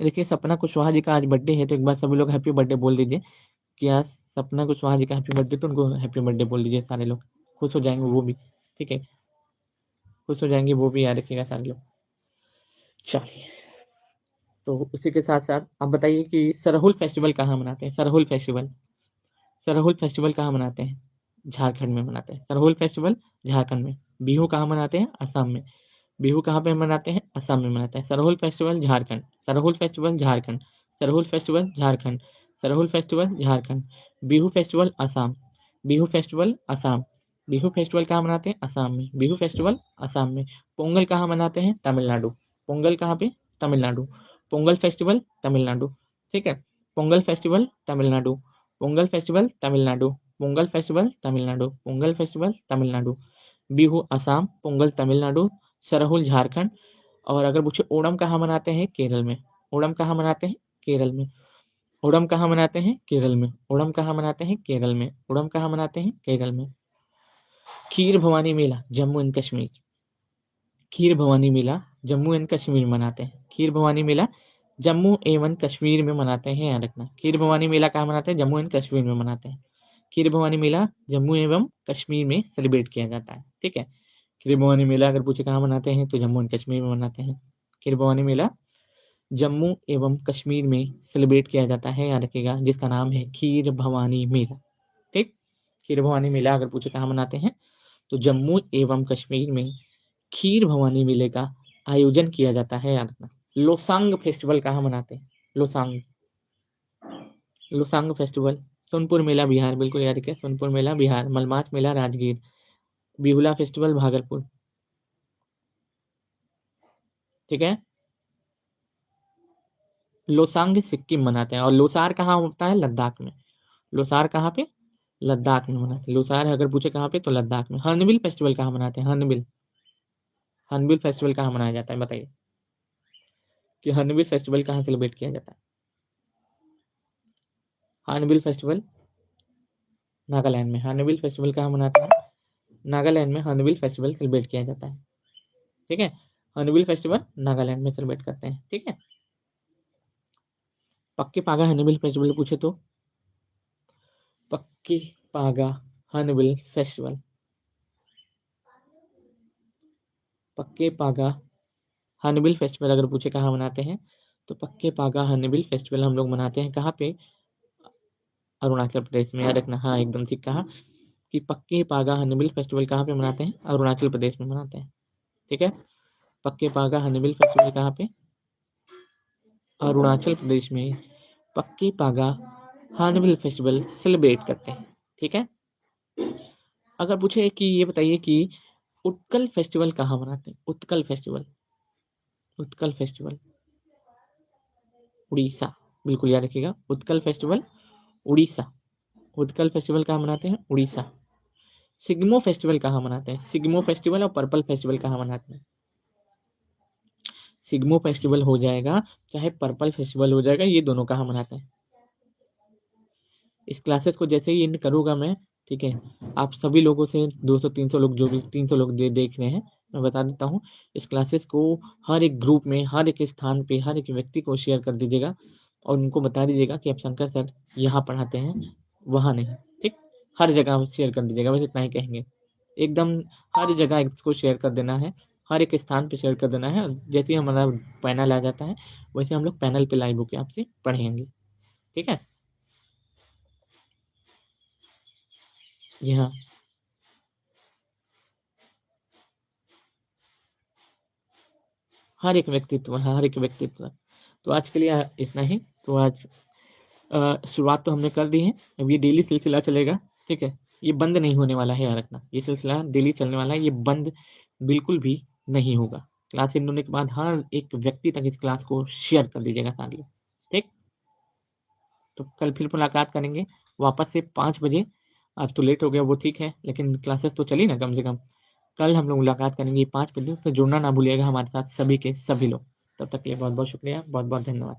A: देखिए सपना कुशवाहा जी का आज बर्थडे है, तो एक बार सभी लोग हैप्पी बर्थडे बोल दीजिए कि आज सपना कुशवाहा जी का हैप्पी बर्थडे, तो उनको हैप्पी बर्थडे बोल दीजिए, सारे लोग खुश हो जाएंगे वो भी। ठीक है, खुश हो जाएंगे वो भी, याद रखिएगा सारे लोग। चलिए, तो उसी के साथ साथ आप बताइए कि सरहुल फेस्टिवल कहाँ मनाते हैं? सरहुल फेस्टिवल, सरहुल फेस्टिवल कहाँ मनाते हैं? झारखंड में मनाते हैं सरहुल फेस्टिवल, झारखंड में। बिहू कहाँ मनाते हैं? असम में। बिहू कहाँ पे मनाते हैं? असम में मनाते हैं। Sarhul festival Jharkhand, Sarhul festival Jharkhand, Sarhul festival Jharkhand, Sarhul festival Jharkhand. Bihu festival Assam, Bihu festival Assam. Bihu festival कहाँ मनाते हैं? असम में। बिहू फेस्टिवल असम में। पोंगल कहाँ मनाते हैं? तमिलनाडु। पोंगल कहाँ पे? तमिलनाडु। पोंगल फेस्टिवल तमिलनाडु। ठीक है, Pongal festival Tamil Nadu, Pongal festival Tamil Nadu, Pongal festival Tamil Nadu, Pongal festival Tamil Nadu. Bihu Assam, Pongal Tamil Nadu, Sarhul Jharkhand. और अगर पूछे ओणम कहाँ मनाते हैं? केरल में। ओणम कहाँ मनाते हैं? केरल में। ओणम कहाँ मनाते हैं? केरल में। ओणम कहाँ मनाते हैं? केरल में। ओणम कहाँ मनाते हैं? केरल में। खीर भवानी मेला जम्मू एंड कश्मीर, खीर भवानी मेला जम्मू एंड कश्मीर में मनाते हैं। खीर भवानी मेला जम्मू एवं कश्मीर में मनाते हैं, याद रखना। खीर भवानी मेला कहाँ मनाते हैं? जम्मू एंड कश्मीर में मनाते हैं। खीर भवानी मेला जम्मू एवं कश्मीर में सेलिब्रेट किया जाता है। ठीक है, खीर भवानी मेला अगर पूछे कहाँ मनाते हैं तो जम्मू एंड कश्मीर में मनाते हैं। खीर भवानी मेला जम्मू एवं कश्मीर में सेलिब्रेट किया जाता है, याद रखिएगा, जिसका नाम है खीर भवानी मेला। ठीक, खीर भवानी मेला अगर पूछे कहाँ मनाते हैं तो जम्मू एवं कश्मीर में खीर भवानी मेले का आयोजन किया जाता है, याद रखना। लोसांग फेस्टिवल कहाँ मनाते हैं? लोसांग, लोसांग फेस्टिवल सोनपुर मेला बिहार, बिल्कुल याद रखिए, सोनपुर मेला बिहार। मलमास मेला राजगीर। बिहुला फेस्टिवल भागलपुर। ठीक है, लोसांग सिक्किम मनाते हैं, और लोसार कहाँ होता है? लद्दाख में। लोसार कहाँ पे? लद्दाख में मनाते हैं। लोसार अगर पूछे कहाँ पे तो लद्दाख में। हर्नबिल फेस्टिवल कहाँ मनाते हैं? हर्नबिल, हर्नबिल फेस्टिवल कहाँ मनाया जाता है बताइए, कि हर्नबिल फेस्टिवल कहाँ सेलिब्रेट किया जाता है? हर्नबिल फेस्टिवल नागालैंड में। हर्नबिल फेस्टिवल कहाँ मनाते हैं? नागालैंड में हर्नबिल फेस्टिवल सेलिब्रेट किया जाता है। ठीक है, हर्नबिल फेस्टिवल नागालैंड में सेलिब्रेट करते हैं। ठीक है, पक्के पागा हर्नबिल फेस्टिवल पूछे तो पक्के पागा हर्नबिल फेस्टिवल, पक्के पागा हर्नबिल फेस्टिवल अगर पूछे कहाँ मनाते हैं तो पक्के पागा हर्नबिल फेस्टिवल हम लोग मनाते हैं कहाँ पे? अरुणाचल प्रदेश में, याद रखना। हाँ, एकदम ठीक कहा कि पक्के पागा हर्नबिल फेस्टिवल कहाँ पे मनाते हैं? अरुणाचल प्रदेश में मनाते हैं। ठीक है, पक्के पागा हर्नबिल फेस्टिवल कहाँ पे? अरुणाचल प्रदेश में पक्के पागा हर्नबिल फेस्टिवल सेलिब्रेट करते हैं। ठीक है, अगर पूछे कि ये बताइए कि उत्कल फेस्टिवल कहाँ मनाते हैं? उत्कल फेस्टिवल, उत्कल फेस्टिवल उड़ीसा, बिल्कुल याद रखिएगा, उत्कल फेस्टिवल उड़ीसा। उत्कल फेस्टिवल कहाँ मनाते हैं? उड़ीसा। सिग्मो फेस्टिवल कहाँ मनाते हैं? सिग्मो फेस्टिवल और पर्पल फेस्टिवल कहाँ मनाते हैं? सिग्मो फेस्टिवल हो जाएगा चाहे पर्पल फेस्टिवल हो जाएगा, ये दोनों कहाँ मनाते हैं? इस क्लासेस को जैसे ही एंड करूँगा मैं, ठीक है, आप सभी लोगों से 200-300 लोग, जो भी 300 लोग देख रहे हैं, मैं बता देता हूँ, इस क्लासेस को हर एक ग्रुप में, हर एक स्थान पे, हर एक व्यक्ति को शेयर कर दीजिएगा और उनको बता दीजिएगा कि अब शंकर सर यहाँ पढ़ाते हैं, वहाँ नहीं। ठीक, हर जगह शेयर कर दीजिएगा, बस इतना ही कहेंगे। एकदम हर जगह इसको शेयर कर देना है, हर एक स्थान पे शेयर कर देना है। जैसे ही हमारा पैनल आ जाता है वैसे हम लोग पैनल पे लाइव होकर आपसे पढ़ेंगे। ठीक है, जी हाँ, हर एक व्यक्तित्व, हर एक व्यक्तित्व। तो आज के लिए इतना ही। तो आज शुरुआत तो हमने कर दी है, अब ये डेली सिलसिला चलेगा। ठीक है, ये बंद नहीं होने वाला है, याद रखना, ये सिलसिला डेली चलने वाला है, ये बंद बिल्कुल भी नहीं होगा। क्लास एंड होने के बाद हर एक व्यक्ति तक इस क्लास को शेयर कर दीजिएगा साथ में। ठीक, तो कल फिर मुलाकात करेंगे वापस से 5 बजे। आज तो लेट हो गया, वो ठीक है, लेकिन क्लासेस तो चली ना कम से कम। कल हम लोग मुलाकात करेंगे 5 बजे, तो जुड़ना ना भूलिएगा हमारे साथ सभी के सभी लोग। तब तक के लिए बहुत बहुत शुक्रिया, बहुत बहुत धन्यवाद।